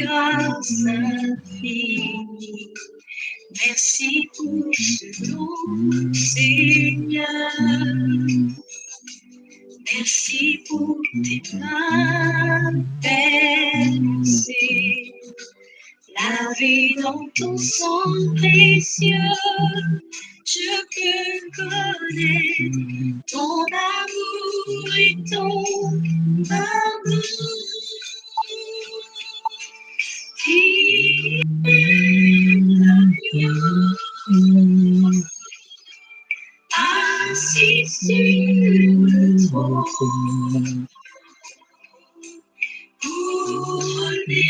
grâce infinie. Merci pour ce don, Seigneur. Merci pour tes mains percées, lavé dans ton sang précieux. Je peux connaître ton amour et ton pardon. Qui est l'agneau assis sur le trône, couronné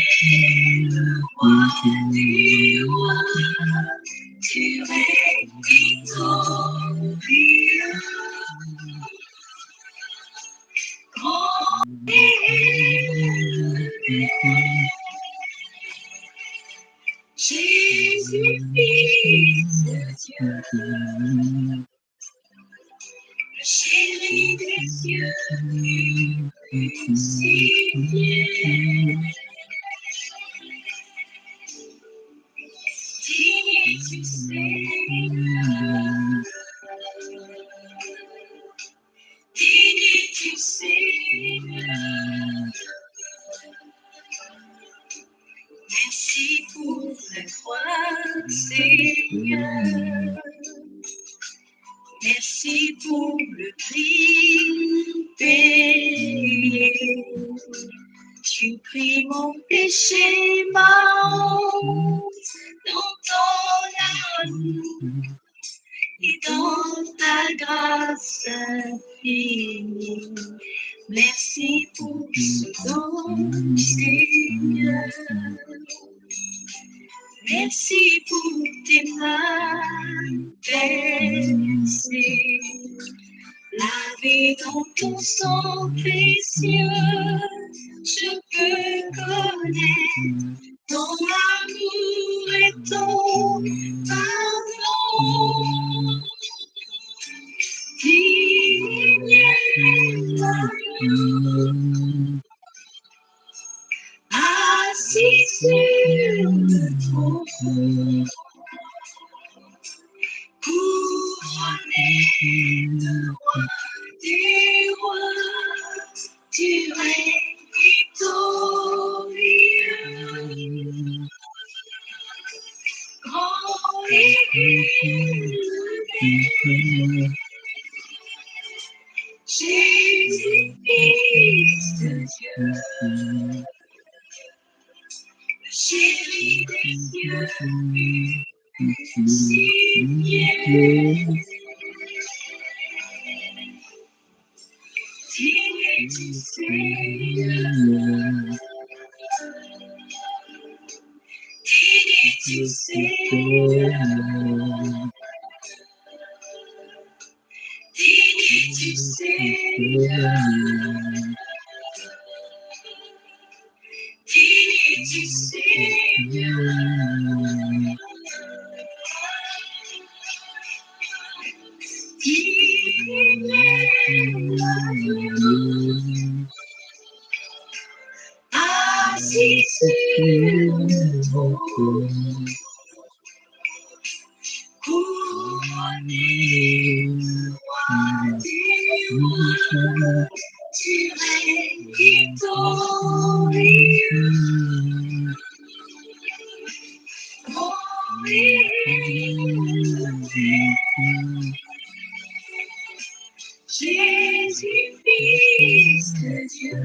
le roi du roi, tu règnes victorieux. Grand élevé, Jésus, Fils de Dieu, le chéri des cieux, crucifié. Digne es-tu, Seigneur, digne es-tu, Seigneur. Merci pour la croix, Seigneur. Merci pour le prix payé. Tu pris mon péché, ma honte, dans ton amour et dans ta grâce infinie. Merci pour ce don, Seigneur. Merci pour tes mains percées, lavé dans ton sang précieux. Je peux connaître ton amour et ton pardon. Digne est l'agneau assis sur le trône, couronné le roi du roi, tu règnes victorieux. Grand élevé, Jésus, Fils de Dieu, le chéri des cieux, crucifié. Digne es-tu, Seigneur, digne es-tu, Seigneur, digne es-tu, Seigneur, digne es-tu, Seigneur. Digne est l'agneau assis sur le trône, couronné le roi du roi, tu règnes victorieux. Grand élevé, Jésus, Fils de Dieu,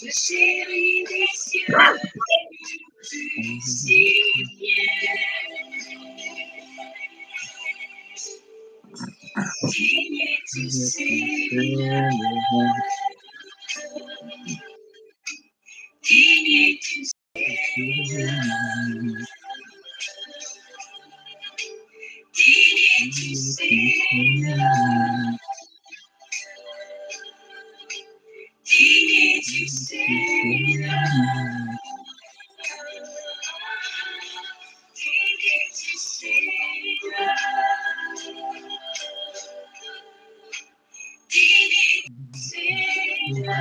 le chéri des cieux, crucifié. Digne es-tu, Seigneur, digne es-tu, Seigneur, digne es-tu, Seigneur, digne es-tu, Seigneur, digne es-tu, Seigneur, digne es-tu, Seigneur.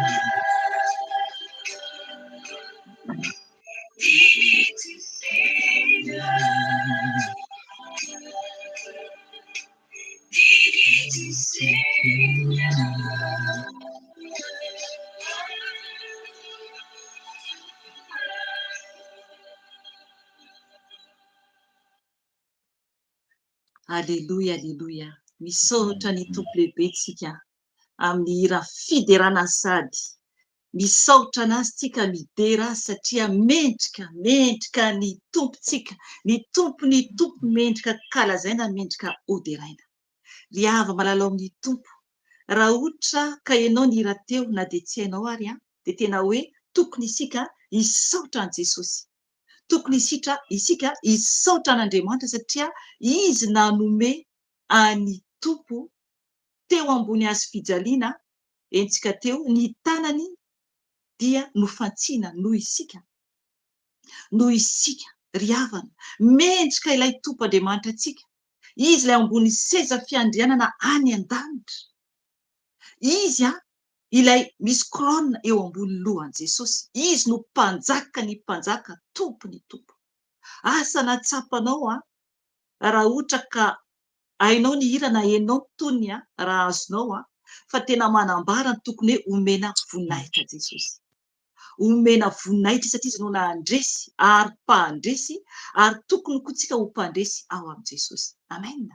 Alléluia, alléluia. Misaotra ny tompo lehibe tsika amin'ny hira fiderana sady. Misaotra anazy tsika midera satria mendrika ny tompontsika, ny tompo mendrika kalazaina, mendrika oderaina. Riava malalao amin'ny tompo. Raha ohatra ka ianao ny hira teo na dia tsy hainao ary dia tena hoe tokony isika hisaotra an' Jesosy. Tokony isika hisaotra an'Andriamanitra satria izy nanome any tompo teo ambony hazo fijaliana, hentsika teo, ny tanany dia nofantsiana noho isika ry havana. Mendrika ilay tompo Andriamanitra antsika. Izy ilay ambony seza fiandrianana any an-danitra. Izy ilay misy couronne eo ambony lohan' Jesosy. Izy no mpanjaka ny mpanjaka, tompo ny tompo. Asa natsapanao raha ohatra ka hainao ny hira na hainao tonony raha azonao fa tena manambara tokony hoe omena voninahitra Jesosy. Omena voninahitra satria izy no nandresy ary mpandresy, ary tokony koa tsika ho mpandresy ao am' Jesosy. Amen.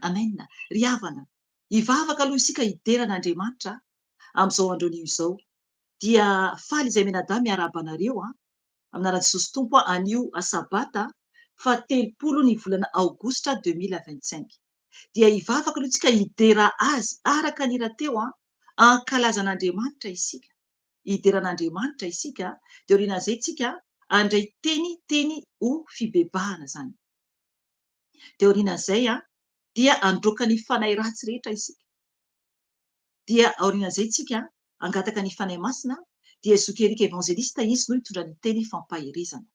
Amen. Ry havana, hivavaka aloha isika hideran'Andriamanitra amin'izao andronio izao. Dia faly izay menadà miarahaba anareo amin'an'i Jesosy Tompo anio sabata fa 30 ny volana aogositra 2025. Dia hivavaka aloha isika hidera azy araka ny hira teo ankalazan'Andriamanitra isika. Hideran'Andriamanitra isika, dia aorian'izay isika andray teny ho fibebahana zany. Dia aorian'izay dia androaka ny fanahy ratsy rehetra isika. Dia aorian'izay isika angataka ny fanahy masina, dia ezokerika evangelista izy no hitondra ny teny fampahirizana.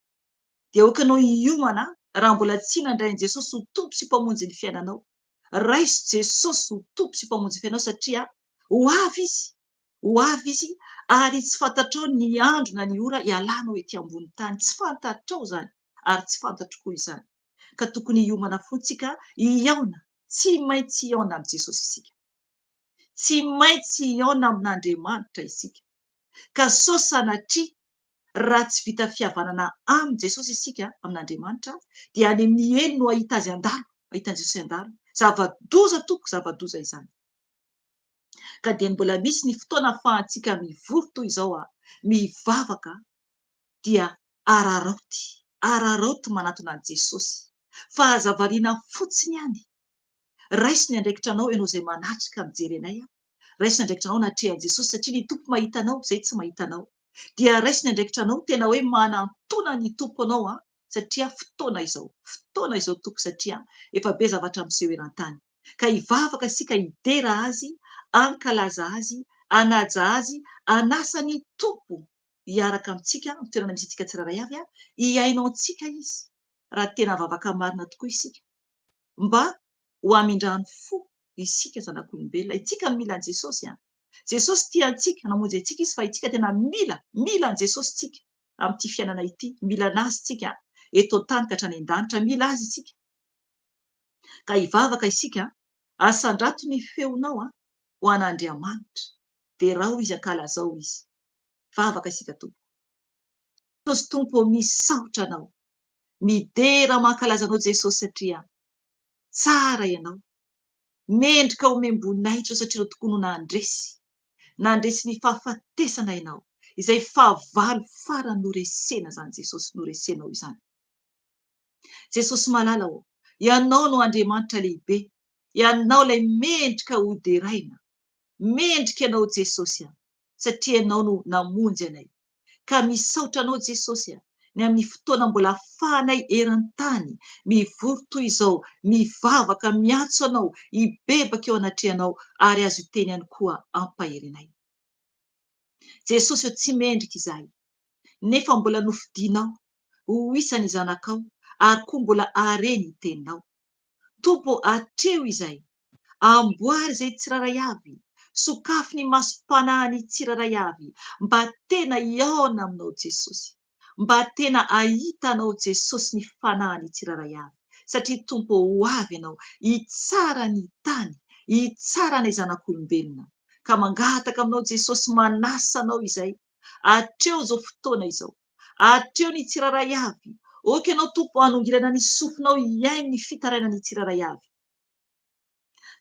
Dia okanao hiomana raha mbola tsy nandrain' Jesosy ho tompo sy mpamonjy ny fiainanao. Raiso Jesosy ho tompo sy mpamonjy ny fiainanao satria ho avy izy ary tsy fantatrao ny andro na ny ora hialanao ety ambony tany. Tsy fantatrao zany ary tsy fantatro koa izany. Ka tokony hiomana fotsika, hiaona, tsy maintsy hiaona am' Jesosy isika. Tsy maintsy hiaona amin'Andriamanitra isika. Ka sao sanatria raha tsy vita fihavanana am' Jesosy isika amin'Andriamanitra, dia any amin'ny eny no ahita azy andalo, ahitan' Jesosy andalo. Zava-doza toko, zava-doza izany. Ka dia mbola misy ny fotoana ahafahantsika mivory toy izao mivavaka, dia araraoty manatona an' Jesosy. Fahazavariana fotsiny ihany. Raiso ny andraikitra anao ianao izay manatrika mijery anay. Raiso ny andraikitra anao natrehan' Jesosy satria ny tompo mahita anao, izay tsy mahita anao. Dia raiso ny andraikitra anao tena hoe manantona ny tompo anao satria fotoana izao toko satria efa be zavatra miseho eran-tany. Ka hivavaka isika hidera azy, ankalaza azy, anaja azy, anasa ny tompo hiaraka amintsika amin'ny toerana misy antsika tsirairay avy, hiainao antsika izy raha tena vavaka marina tokoa isika, mba ho hamindrany fo isika zanak'olombelona. Itsika mila an' Jesosy. Jesosy tia antsika, namonjy antsika izy, fa itsika tena mila an' Jesosy tsika amin'ity fiainana ity. Mila anazy tsika eto an-tany ka hatrany an-danitra, mila azy isika. Ka hivavaka isika, asandrato ny feonao ho an'Andriamanitra, dia raha izy ankalazao izy. Vavaka isika tompo. Jesosy Tompo, misaotra anao, midera mankalazanao Jesosy satria tsara ianao. Mendrika omem-boninahitra satria tokony nandresy ny fahafatesana ianao, izay fahavalo farany noresena zany Jesosy noresenao izany. Jesosy malala ianao no Andriamanitra lehibe, ianao ilay mendrika hoderaina, mendrika ianao Jesosy satria ianao no namonjy anay. Ka misaotra anao Jesosy ny amin'ny fotoana mbola ahafahanay eran-tany mivory toy izao, mivavaka, miantso anao, hibebaka eo anatrehanao ary azo teny ihany koa ampaherenay. Jesosy tsy mendrika izahay, nefa mbola nofidinao ho isan'ny zanakao ary koa mbola hareny ny teninao. Tompo, atreo izahay, amboary izay tsiraray avy, sokafo ny masom-panahy tsiraray avy, mba tena hiaona aminao Jesosy, mba tena ahitanao Jesosy ny fanahy tsiraray avy. Satria Tompo, ho avy ianao hitsara ny tany, hitsarana zanak'olombelona ka mangataka aminao Jesosy manasa anao izay atreo zao fotoana izao atreo ny tsiraray avy oka ianao tompo hanongirana ny sofinao iainy ny fitaraina ny tsiraray avy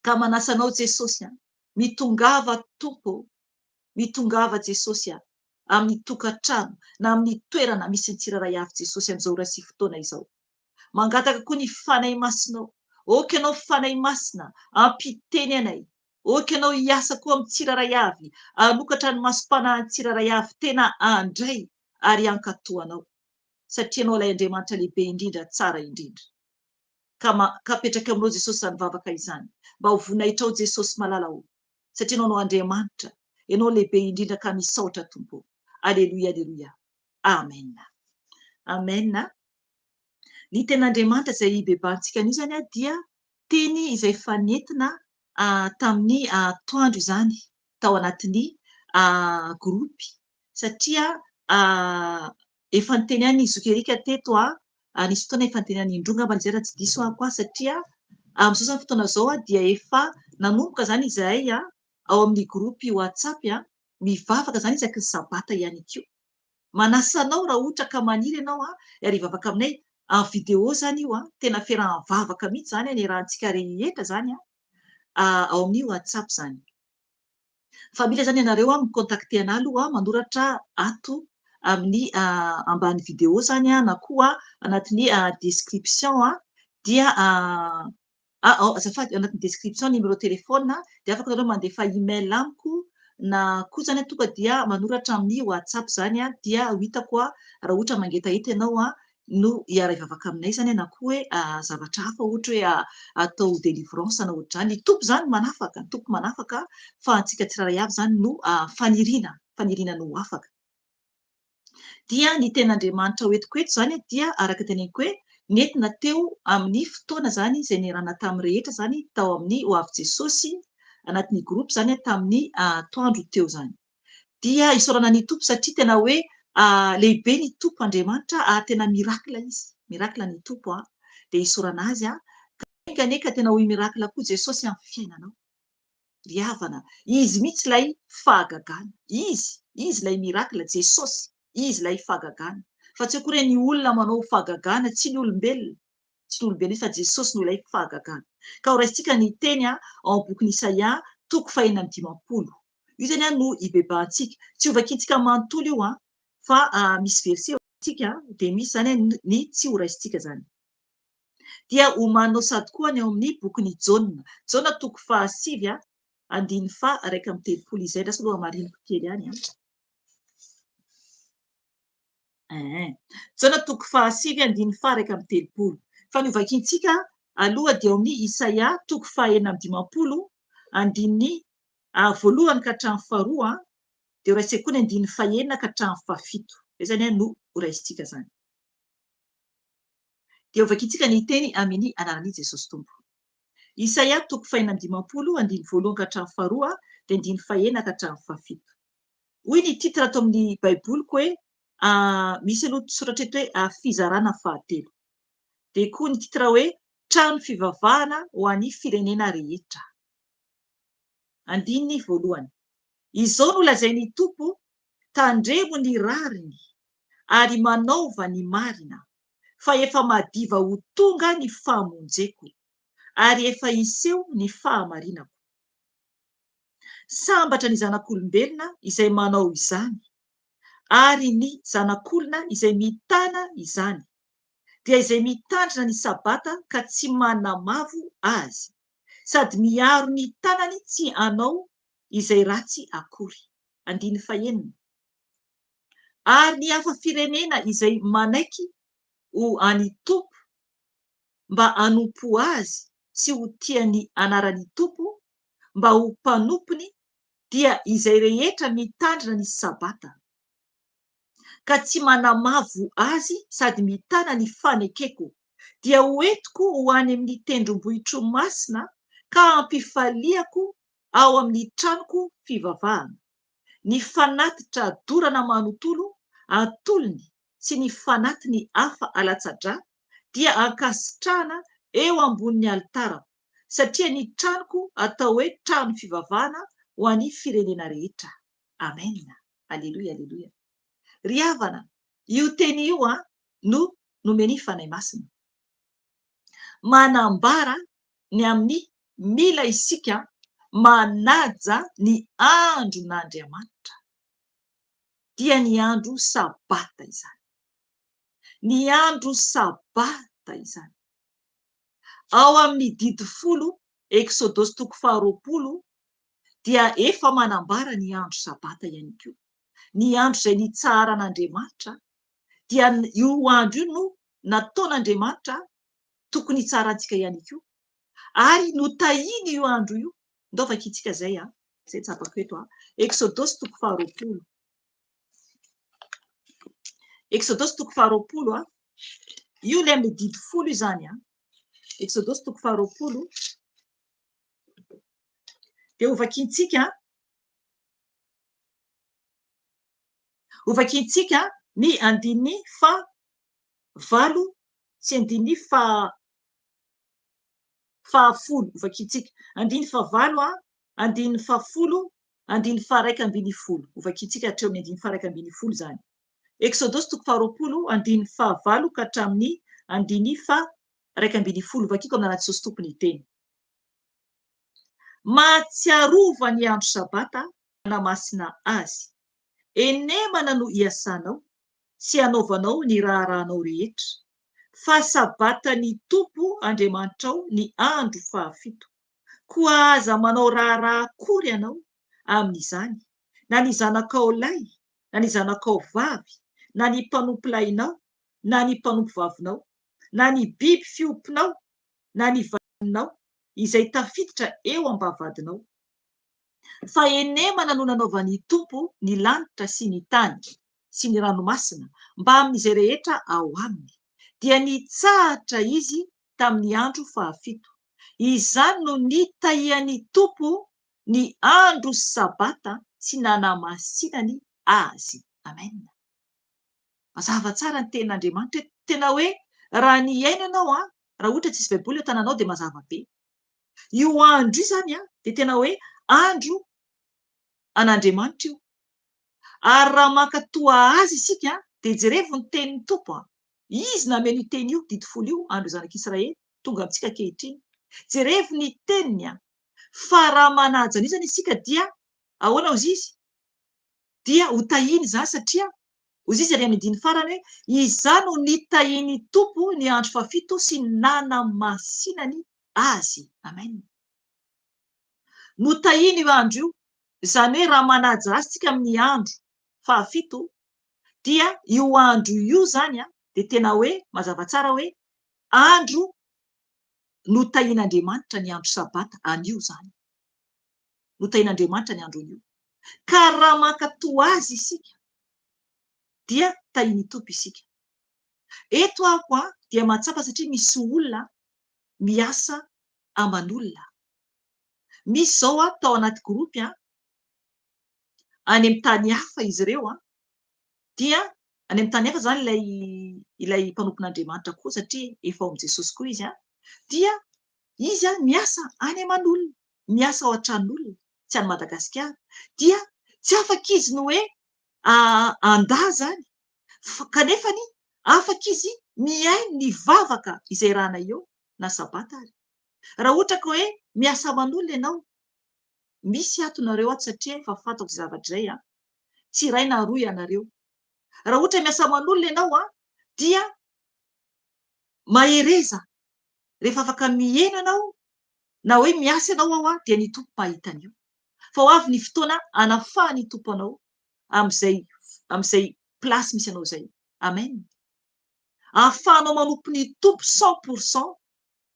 ka manasanao Jesosy mitongava tompo mitongava Jesosy amin'ny tokantrano na amin'ny toerana misy ny tsiraray avy Jesosy amin'izao ora sy fotoana izao mangataka koa ny fanahy masinao oka ianao fanahy masina ampiteny anay oka ianao hiasa koa amin'ny tsiraray avy anokatra ny masom-panahy ny tsiraray avy tena andray ary ankatoanao satria ianao ilay Andriamanitra lehibe indrindra tsara indrindra ka petraka aminao Jesosy izany vavaka izany mba ho vonaitrao Jesosy malalao satria ianao no Andriamanitra ianao lehibe indrindra ka misaotra tompo aleluia aleluia amen amen ny ten'Andriamanitra izay bebantsika anio zany dia teny izay fanentina tamin'ny toandro izany tao anatin'ny gropy satria efa niteny any Zokerika teto nisy fotoana efa niteny any Indronga Ambanizay raha tsy diso aho koa satria amin'izao zany fotoana zao dia efa nanomboka zany izahay ao amin'ny gropy WhatsApp mivavaka zany isaky ny sabata ihany koa manasanao raha ohatra ka maniry ianao ary hivavaka aminay en vidéo zany io tena fiarahavavaka mihitsy zany ny rahantsika rehetra zany ao amin'ny WhatsApp zany fa mila zany ianareo mikontakte anah aloha manoratra ato amin'ny ambany vidéo zany na koa anatin'ny description dia azafady anatin'ny description numéro telefona dia afaka ianareo mandefa email amiko na koa zany tonga dia manoratra amin'ny WhatsApp zany dia ho hitako raha ohatra mangetahita ianao no hiara hivavaka aminay zany na koa hoe zavatra hafa ohatra hoe atao délivrance na ohatra zany ny tompo zany manafaka fa antsika tsiraray avy zany no fanirina no afaka dia ny ten'Andriamanitra hoetiko eto zany dia araka teneniko hoe nentina teo amin'ny fotoana zany izay niarahana tamin'ny rehetra zany tao amin'ny ho avy Jesosy anatin'ny gropy zany tamin'ny toandro teo zany dia isaorana ny tompo satria tena hoe lehibe ny tompo Andriamanitra tena mirakla izy mirakla ny tompo dia isaorana azy kanefa tena hoe mirakla koa Jesosy amin'ny fiainanao riavana izy mihitsy ilay fahagagana izy ilay mirakla Jesosy izy ilay fahagagana fa tsy akory ny olona manao fahagagana tsy ny olombelona fa Jesosy no ilay fahagagana ka ho raisitsika ny teny ao boky Isaia 45 io zany no ibebahantsika tsy ho vakintsika manontolo io fa misy verset tsika dia misy zany ny tsy ho raisitsika zany dia homaninao sady koa ny ao amin'ny bokin'ny Jaona 7 andiny fa 1:30 izay ndraso aloha mariniko kely any Jaona 7 andiny fa 1:30 fa ny ho vakintsika aloha dia ao amin'ny Isaia 45 andiny voalohany ka hatramin'ny faharoa dia ho raisitsika koa ny andiny fahaenina ka hatramin'ny fahafito izay zany no ho raisitsika zany dia ho vakintsika ny teny amin'ny anaran'i Jesosy tompo Isaia 45 andiny voalohany ka hatramin'ny faharoa dia andiny fahaenina ka hatramin'ny fahafito hoy ny titra ato amin'ny baiboliko hoe misy aloha soratra eto hoe fizarana fahatelo dia koa ny titra hoe trano fivavahana ho an'ny firenena rehetra andiny voalohany izao no lazain'ny tompo tandremo ny rariny ary manaova ny marina fa efa madiva ho tonga ny fahamonjeko ary efa iseho ny fahamarinako sambatra ny zanak'olombelona izay manao izany ary ny zanak'olona izay mitana izany dia izay mitandrina ny sabata ka tsy manamavo azy sady miaro ny tanany tsy anao izay ratsy akory andiny fahaenina ary ny hafa firenena izay manaiky ho any tompo mba hanompo azy sy ho tiany anaran'ny tompo mba ho mpanompony dia izay rehetra mitandrina ny sabata ka tsy manamavo azy sady mitana ny fanekeko dia hoentiko ho any amin'ny tendrombohitro masina ka ampifaliako ao amin'ny tranoko fivavahana ny fanatitra dorana manontolo antolony sy ny fanatiny hafa alatsadra dia ankasitrahana eo ambonin'ny alitara satria ny tranoko atao hoe trano fivavahana ho an'ny firenena rehetra. Amen. Aleloia, aleloia. Ry havana, io teny io no nomeny fanahy masina. Manambara ny amin'ny mila isika manaja ny andron'Andriamanitra. Dia ny andro sabata izany. Ny andro sabata izany. Ao amin'ny didy 10, Exodosy 20, dia efa manambara ny andro sabata ihany koa. Ny andro izay nitsaran'Andriamanitra, dia io andro io no nataon'Andriamanitra tokony hitsarantsika ihany koa. Ary notahiny io andro io. Ndaovaka itsika zay zay tsapako eto Exodosy 20. Exodosy 20 io le amin'ny didy 10 izany Exodosy 20 dia ovakintsika ny andiny 7 sy andiny 10. Ovakintsika andiny 7, andiny 10, andiny 110. Ovakintsika hatreo amin'ny andiny 110 zany. Exodosy 20 andiny 7 ka hatramin'ny andiny 110. Vakiko amin'ny anaty saosy tompony teny. Mahatsiarova ny andro sabata namasina azy. Enemana no iasanao sy anaovanao ny raharanao rehetra. Fa sabata ny Tompo Andriamanitrao ny andro 7. Koa aza manao raharaha akory ianao amin'izany, na ny zanakao lahy, na ny zanakao vavy, na ny mpanompo lahinao, na ny mpanompo vavinao, na ny biby fiompinao, na ny vaninao izay tafiditra eo am-bavadinao. Fa enemana no nanaovan'ny Tompo ny lanitra sy ny tany sy ny ranomasina mba amin'izay rehetra ao aminy. Dia nitsahatra izy tamin'ny andro 7. Izany no nitahian'ny Tompo ny andro sabata sy nanamasinany azy. Amen. Mazava tsara ny tenin'Andriamanitra. Tena hoe raha ny aina ianao raha ohatra tsisy baiboly eo tananao dia mazava be. Io andro io zany dia tena hoe andro an'Andriamanitra io. Ary raha mankatoa azy isika dia jerevo ny tenin'ny Tompo. Izy nameno io teny io, didy 10 io, andro zanak'Israely tonga amintsika ankehitriny. Jerevo ny teniny fa raha manaja an'io zany isika dia ahoana hozy izy? Dia ho tahiny zany satria hozy izy any amin'ny andiny farany hoe izany no nitahiany Tompo ny andro 7 sy nanamasinany azy. Amen. Notahiny io andro io, izany hoe raha manaja azy tsika amin'ny andro 7 dia io andro io zany dia tena hoe mazava tsara hoe andro notahian'Andriamanitra ny andro sabata anio zany. Notahian'Andriamanitra ny andro io. Ka raha mankatoa azy isika dia tahiny Tompo isika. Eto ako dia mahatsapa satria misy olona miasa aman'olona. Misy zao tao anaty gropy any amin'ny tany hafa izy ireo dia any amin'ny tany hafa zany ilay mpanompon'Andriamanitra koa satria efa ao amin'i Jesosy koa izy dia izy miasa any aman'olona, miasa ao an-tranon'olona, tsy any Madagasikara. Dia tsy afaka izy no hoe andà zany, kanefa ny afaka izy miaino ny vavaka izay rahana eo na sabata ary. Raha ohatra ka hoe miasa aman'olona ianao, misy atonareo satria efa fantako izay zavatra izay tsy iray na roa ianareo. Raha ohatra miasa aman'olona ianao dia mahereza rehefa afaka mihaino ianao na hoe miasa ianao ao dia ny Tompo mahita an'io. Fa ho avy ny fotoana anafahany Tompo anao amin'izay plasy misy anao izay. Amen. Ahafahanao manompo ny Tompo 100%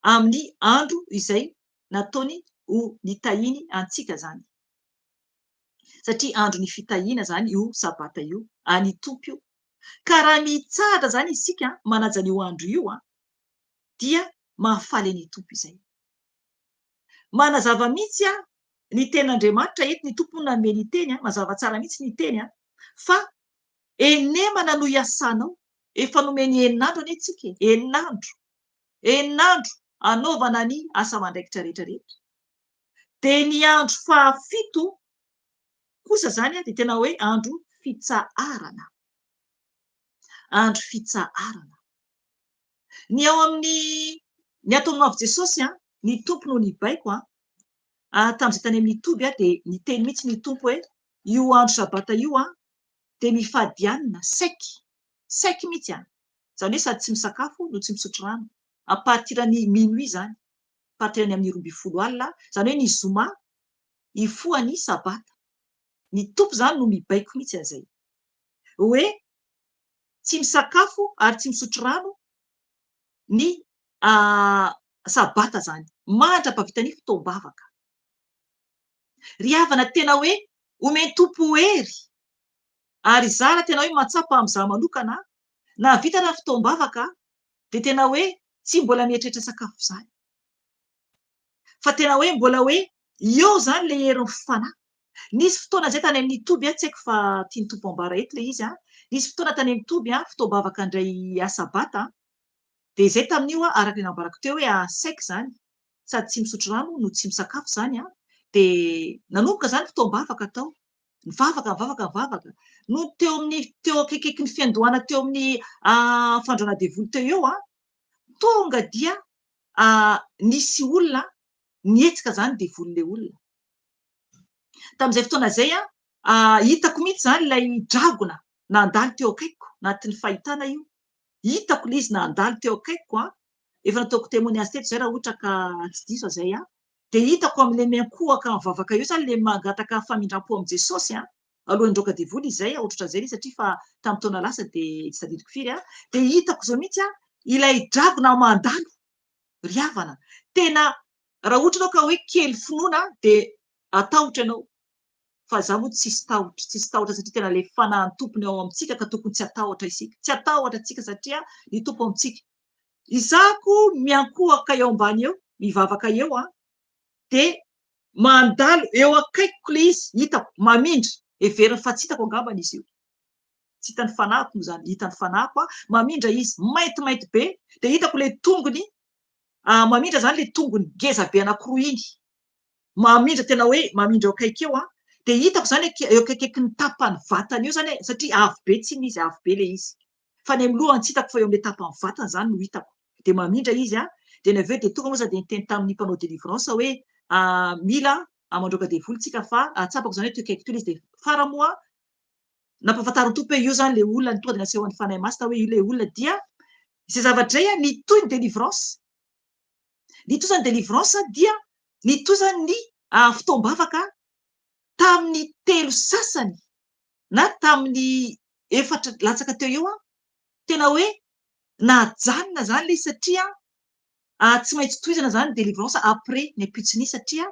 amin'ny andro izay nataony ho nitahiny antsika zany. Satria andro ny fitahiana zany io sabata io any Tompo io. Ka raha mitsahatra zany isika manaja an'io andro io dia mahafaly ny Tompo izay. Manazava mihitsy ny tenin'Andriamanitra eto ny Tompo nameny teny mazava tsara mihitsy ny teny fa enemana no iasanao. Efa nomeny enin'andro anie tsika, enin'andro anaovana ny asa aman-draikitra rehetrarehetra. Dia ny andro fahafito kosa zany dia tena hoe andro fitsaharana. Andro fitsaharana. Ny ao amin'ny ny ataon'ny avy Jesosy ny tompo no nibaiko tamin'izay tany amin'ny toby dia niteny mihitsy ny tompo hoe io andro sabata io dia mifadianina saiky mihitsy zany hoe sady tsy misakafo no tsy misotro rano apartirany minuit zany, apartirany amin'ny 12 alina zany hoe ny zoma ifoany sabata. Ny tompo zany no mibaiko mihitsy an'izay hoe tsy misakafo ary tsy misotro rano ny sabata zany, mandra-pahavitany fotoam-bavaka. Ry havana tena hoe omeny tompo hery ary zara tena hoe matsapa amin'izaho manokana na vita raha fotoam-bavaka dia tena hoe tsy mbola mieritreritra sakafo izany fa tena hoe mbola hoe eo zany le herin'ny fifanahy. Nisy fotoana izay tany amin'ny toby tsy haiko fa tiany tompo ambara eto ilay izy nisy fotoana tany amin'ny toby fotoam-bavaka indray asabata dia izay tamin'io araka ny nambarako teo hoe saiky zany sady tsy misotro rano no tsy misakafo zany dia nanomboka zany fotoam-bavaka tao mivavaka no teo akaikaiky ny fiandohana teo amin'ny fandroana devoly teo eo tonga dia nisy olona nietsika zany devoly le olona. Tamin'izay fotoana izay hitako mihitsy zany ilay dragona nandalo teo akaikiko anatin'ny fahitana io. Hitako ilay izy nandalo teo akaikiko efa nataoko témoignage teto izay raha ohatra ka tsy diso izay dia hitako amin'ilay miankohaka mivavaka io zany le mangataka famindram-po amin'i Jesosy alohan'ny ndroaka devoly izay ohatrohatr'izay izy satria fa tamin'ny taona lasa dia tsy tadidiko firy dia hitako zao mihitsy ilay dragona mandalo. Ry havana tena raha ohatra ianao ka hoe kely finoana dia atahotra ianao fa za moa tsisy tahotra satria tena ilay fanahy ny tompony ao amintsika ka tokony tsy atahotra isika, tsy atahotra isika satria ny tompo ao amintsika. Izako miankohaka eo ambany eo mivavaka eo dia mandalo eo akaikiko ilay izy hitako mamindra heveriny fa tsy hitako angambany izy io, tsy hitany fanahiko moa zany, hitany fanahiko mamindra izy maintimainty be dia hitako ilay tongony mamindra zany ilay tongony ngeza be anankiroa iny mamindra tena hoe mamindra eo akaiky eo dia hitako zany eo akaikaiky ny tapany vatany io zany satria avo be tsy izy avo be ilay izy fa ny amin'ny lohany tsy hitako fa eo amin'ilay tapany vatany zany no hitako dia mamindra izy dia ny avy eo dia tonga moa za dia niteny tamin'ny mpanao délivrance hoe mila mandroaka devoly tsika fa atsapako zany hoe teo akaiky teo izy dia fara moa nampahafantariny tompo hoe io zany le olona tonga dia nasehoan'ny fanahy masina hoe io le olona dia izay zavatra izay nitoy ny délivrance. Nitoy ny délivrance dia nitoy ny fotoam-bavaka tamin'ny 3 sasany na tamin'ny 4 latsaka teo eo tena hoe najanona zany ilay satria tsy maintsy tohizana zany ny délivrance après ny ampitsiny satria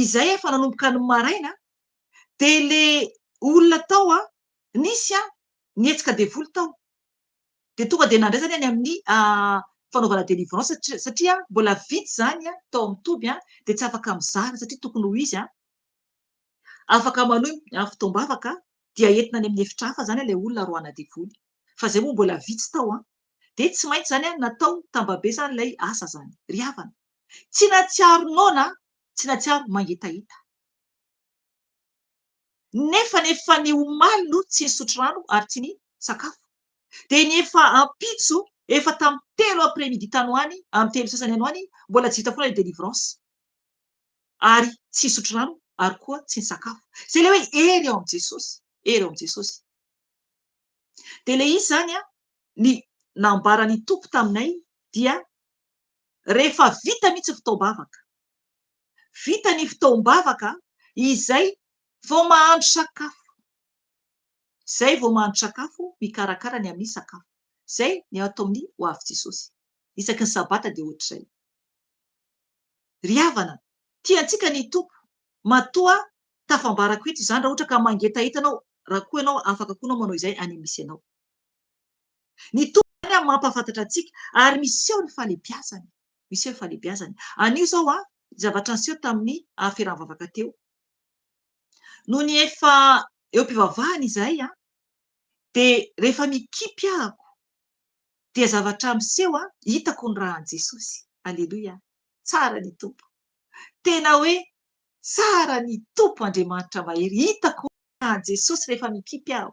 izay efa nanomboka ny maraina dia le olona tao nisy nietsika devoly tao dia tonga dia nandray zany any amin'ny fanaovana délivrance satria mbola vitsy zany tao amin'ny toby dia tsy afaka mizara satria tokony ho izy afaka manohy fotoam-bavaka dia entina any amin'ny efitra hafa zany ilay olona roana devoly fa izay moa mbola vitsy tao dia tsy maintsy zany natao tambabe zany ilay asa zany. Ry havana tsy natsiaro noana tsy natsiaro mangetahita nefa ny omaly no tsy nisotro rano ary tsy ny sakafo dia ny efa ampitso efa tamin'ny 3 après midi tany ho any amin'ny 3 sasany any ho any mbola tsy vita foana ilay délivrance ary tsy nisotro rano ary koa tsy ny sakafo izay ilay hoe ery ao amin'i Jesosy, ery ao amin'i Jesosy. Dia ilay izy zany ny nambarany tompo taminay dia rehefa vita mihitsy fotoam-bavaka, vita ny fotoam-bavaka izay vao mahandro sakafo, izay vao mahandro sakafo mikarakara ny amin'ny sakafo izay ny atao amin'ny ho avy Jesosy isaky ny sabata dia ohatr'izay. Ry havana tiantsika ny tompo matoa tafambarako eto izany raha ohatra ka mangetahita ianao raha koa ianao afaka koa ianao manao izay any misy ianao. Ny tompo zany mampahafantatra antsika ary miseho ny fahalebiazany, miseho ny fahalebiazany. Anio zao zavatra niseho tamin'ny fiaraha-mivavaka teo noho ny efa eo am-pivavahana izahay dia rehefa mikipy ahako dia zavatra miseho hitako ny rahan'i Jesosy. Aleloia. tsara ny tompo tena hoe tsara ny tompo Andriamanitra mahery hitako Jesosy rehefa mikipy aho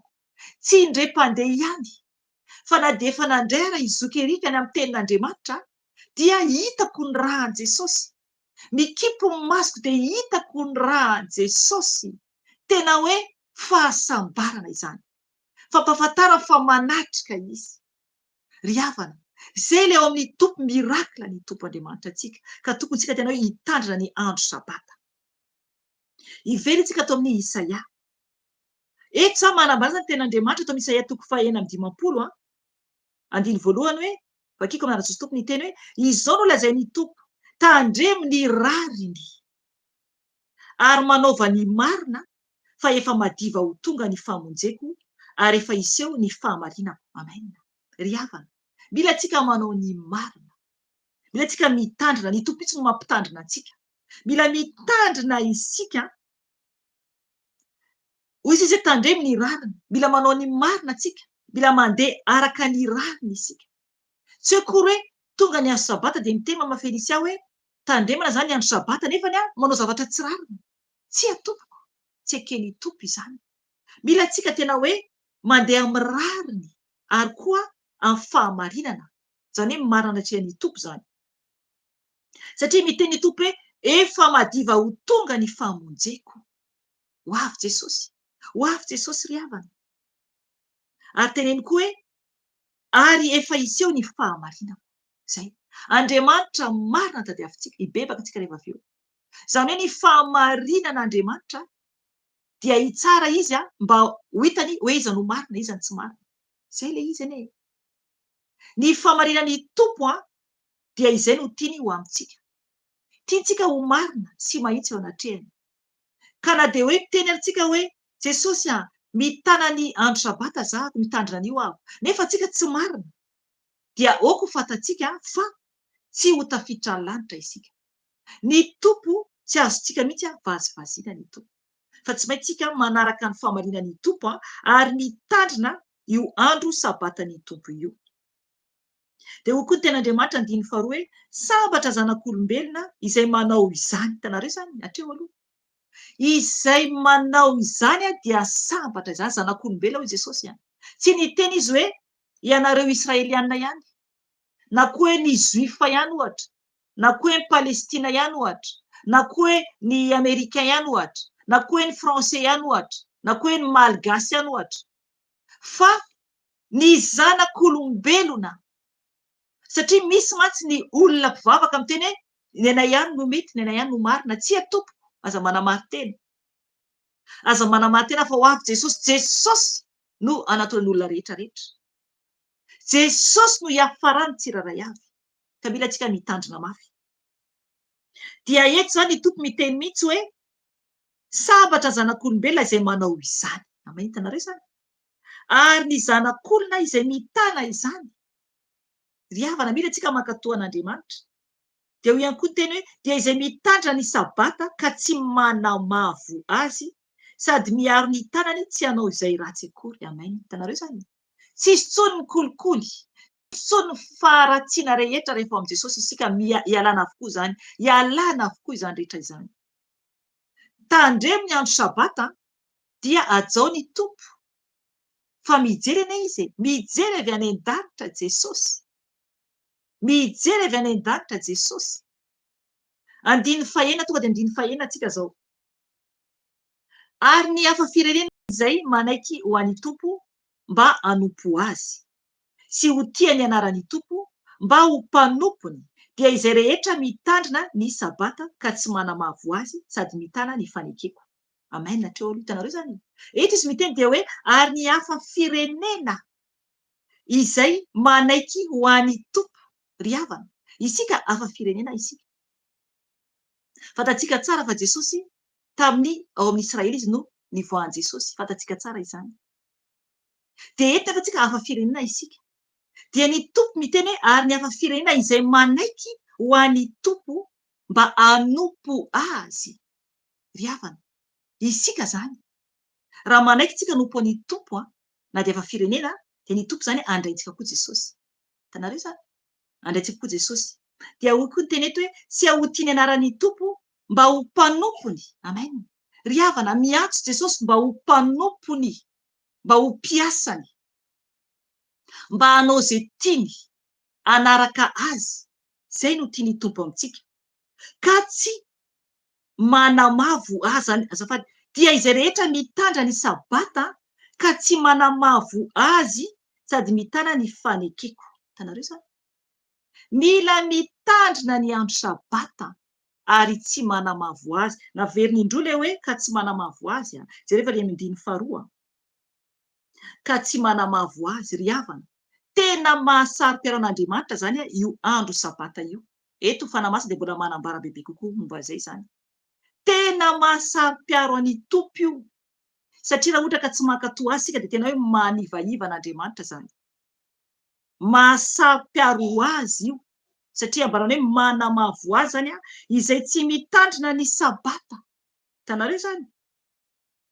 tsy indre-pandeha ihany fa na dia efa nandray ara izokerika any amin'ny tenin'Andriamanitra dia hitako ny rahan Jesosy mikipy ny masoko dia hitako ny rahan Jesosy tena hoe fahasambarana izany fampahafantarana fa manatrika izy ry havana izay ilay ao amin'ny tompo mirakla ny tompo Andriamanitra antsika ka tokony tsika tena hoe hitandrina ny andro sabata ivery tsika atao amin'ny Isaia eto za manambara ny ten'Andriamanitra atao amin'ny Isaia 1:5 andiny voalohany hoe vakiko amin'ny anaran'ny tompo ny teny hoe izao no lazainy tompo tandremo ny rariny ary manaova ny marina fa efa madiva ho tonga ny famonjeko ary efa iseho ny fahamarinako amen ry havana mila tsika manao ny marina mila tsika mitandrina ny tompo itsy no mampitandrina antsika mila mitandrina isika hoy izy hoe tandremo ny rariny mila manao ny marina tsika mila mandeha araka ny rariny isika tsy hoe kory hoe tonga ny andro sabata dia miteny Mama-Felisia hoe tandremana zany ny andro sabata nefa ny manao zavatra tsy rariny tsy atompoko tsy ekeny tompo izany mila tsika tena hoe mandeha amin'ny rariny ary koa amin'ny fahamarinana zany hoe marina atrehan'ny tompo zany satria miteny ny tompo hoe efa madiva ho tonga ny famonjeko ho avy Jesosy ry havana ary teneny koa hoe ary efa iseho ny fahamarinako zay Andriamanitra marina tadiavintsika hibebaka tsika rehefa avy eo zany hoe ny fahamarinan'Andriamanitra dia hitsara izy mba ho hitany hoe iza no marina iza ny tsy marina zay le izy anie ny fahamarinan'ny tompo dia izay no tiany ho amintsika tiantsika ho marina sy mahitsy eo anatrehany ka na dia hoe miteny amintsika hoe Jesosy mitana ny andro sabata zahako mitandrina an'io aho nefa tsika tsy marina dia aoko fantatsika fa tsy ho tafiditra ny lanitra isika ny tompo tsy azontsika mihitsy vazivaziana ny tompo fa tsy maintsy tsika manaraka ny fahamarinan'ny tompo ary mitandrina io andro sabatan'ny tompo io dia ho koa ny ten'Andriamanitra andiny faharoa hoe sambatra zanak'olombelona izay manao izany hitanareo zany hatreo aloha izay manao izany dia sambatra izany zanak'olombelona hoy Jesosy tsy niteny izy hoe ianareo Israeliana ihany na koa hoe ny Juifa ihany ohatra na koa hoe ny Palestina ihany ohatra na koa hoe ny Amerikain ihany ohatra na koa hoe ny Fransay ihany ohatra na koa hoe ny Malagasy ihany ohatra fa ny zanak'olombelona satria misy mantsy ny olona mpivavaka miteny hoe nena ihany no mety nena ihany no marina tsy atompoko aza manamaritena fa ho avy Jesosy no anatonany olona rehetra rehetra Jesosy no hiafarany tsiraray avy ka mila tsika mitandrina mafy dia eto zany ny tompo miteny mihitsy hoe sambatra zanak'olombelona izay manao izany hitanareo zany ary ny zanak'olona izay mitana izany ry havana mila tsika mankatoa an'Andriamanitra dia ho ihany koa teny hoe dia izay mitandrina ny sabata ka tsy manamavo azy sady miaro ny tanany tsy hanao izay ratsy akory amen hitanareo zany tsy misy tsony ny kolikoly tsony faharatsiana rehetra rehefa amin'i Jesosy isika hialana avokoa izany hialana avokoa izany rehetra izany tandremo ny andro sabata dia ajao ny tompo fa mijery anie izy mijery avy any an-danitra Jesosy mijery avy any an-danitra Jesosy andiny fahaenina tonga dia andiny fahaenina atsika zao ary ny hafa firenena izay manaiky ho an'ny tompo mba hanompo azy sy ho tia ny anaran'ny tompo mba ho mpanompony dia izay rehetra mitandrina ny sabata ka tsy manamavo azy sady mitana ny fanekeko amen hatreo aloha hitanareo zany eto izy miteny dia hoe ary ny hafa firenena izay manaiky ho an'ny tompo ry havana isika hafa firenena isika fantatsika tsara fa Jesosy tamin'ny ao amin'ny Israely izy no nivoahan Jesosy fantatsika tsara izany dia eto nefa tsika hafa firenena isika dia ny tompo miteny hoe ary ny hafa firenena izay manaiky ho an'ny tompo mba hanompo azy ry havana isika zany raha manaiky tsika nompo an'ny tompo na dia hafa firenena dia ny tompo zany andraintsika koa Jesosy hitanareo zany andraintsika koa Jesosy dia hoy koa ny teny eto hoe sy ahotiny anarany tompo mba ho mpanompony. Amen. Ry havana, miantso Jesosy mba ho mpanompony, mba ho mpiasany, mba hanao zay tiany, anaraka azy. Zay no tiany tompo amintsika, ka tsy manamavo azy azafady, dia izay rehetra mitandra ny sabata ka tsy manamavo azy sady mitana ny fanekeko. Tanareo sa mila mitandrina ny andro sabata ary tsy manamavo azy. Naveriny le hoe ka tsy manamavo azy zay rehefa le mindiny faharoa, ka tsy manamavo azy. Ry havana, tena mahasaro-piaron'Andriamanitra zany io andro sabata io. Eto fanamasina dia mbola manambara bebe kokoa momba zay zany. Tena mahasaro-piaro any tompo io, satria raha ohatra ka tsy mankatoa azy sika dia tena hoe manivaiva an'Andriamanitra zany. Mahasaro-piaro azy io satria ambarana hoe manamavo azy zany izay tsy mitandrina ny sabata. Tanareo zany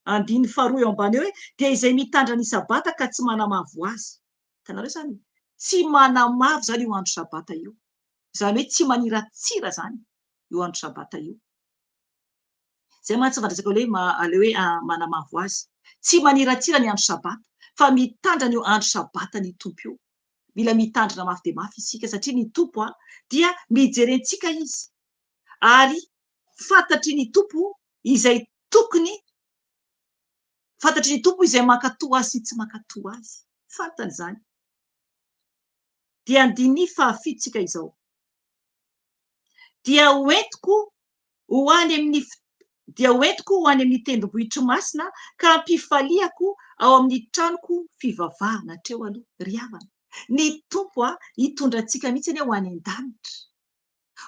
andiny faharoa eo ambany eo hoe dia izay mitandrina ny sabata ka tsy manamavo azy. Tanareo zany tsy manamavo zany io andro sabata io, zany hoe tsy maniratsira zany io andro sabata io. Zay mantsy fandraisako le hoe manamavo azy, tsy maniratsira ny andro sabata fa mitandrina io andro sabata ny tompo io. Mila mitandrina mafy dia mafy isika satria ny tompo dia mijerentsika izy, ary fantatry ny tompo izay tokony, fantatry ny tompo izay mankatoa azy sy tsy mankatoa azy, fantany zany. Dia andiny fahafitsika izao, dia hoentiko ho any amin'ny tendrombohitry masina ka hampifaliako ao amin'ny tranoko fivavahana. Hatreo aloha ry havana, ny tompo hitondra antsika mihitsy ho any an-danitra,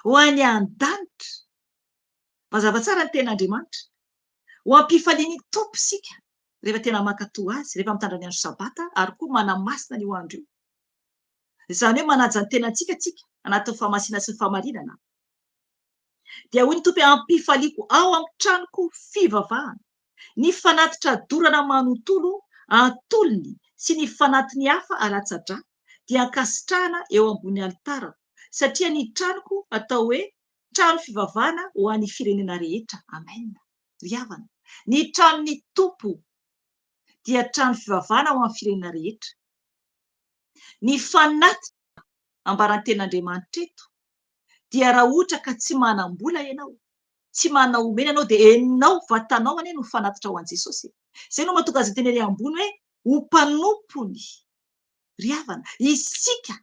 ho any an-danitra. Mazava tsara ny ten'Andriamanitra, ho ampifaliany tompo sika rehefa tena mankatoa azy, rehefa mitandra ny andro sabata ary koa manamasina ny andro io. Izany hoe manaja ny tenantsika tsika anaty fahamasina sy ny fahamarinana. Dia hoy ny tompo ampifaliako ao amin'ny tranoko fivavahana, ny fanatitra dorana manontolo antolony sy ny fanatiny hafa alatsa-drà dia ankasitrahana eo ambony alitara, satria ny tranoko atao hoe trano fivavahana ho an'ny firenena rehetra. Amen. Ry havana, ny tranon'ny tompo dia trano fivavahana ho an'ny firenena rehetra. Ny fanatitra ambaran'ny ten'Andriamanitra eto dia raha ohatra ka tsy manam-bola ianao, tsy manana omena ianao, dia enao vatanao anie no fanatitra ho an' Jesosy. Zay no mahatonga azy teny ery ambony hoe ho mpanompony. Ry havana, isika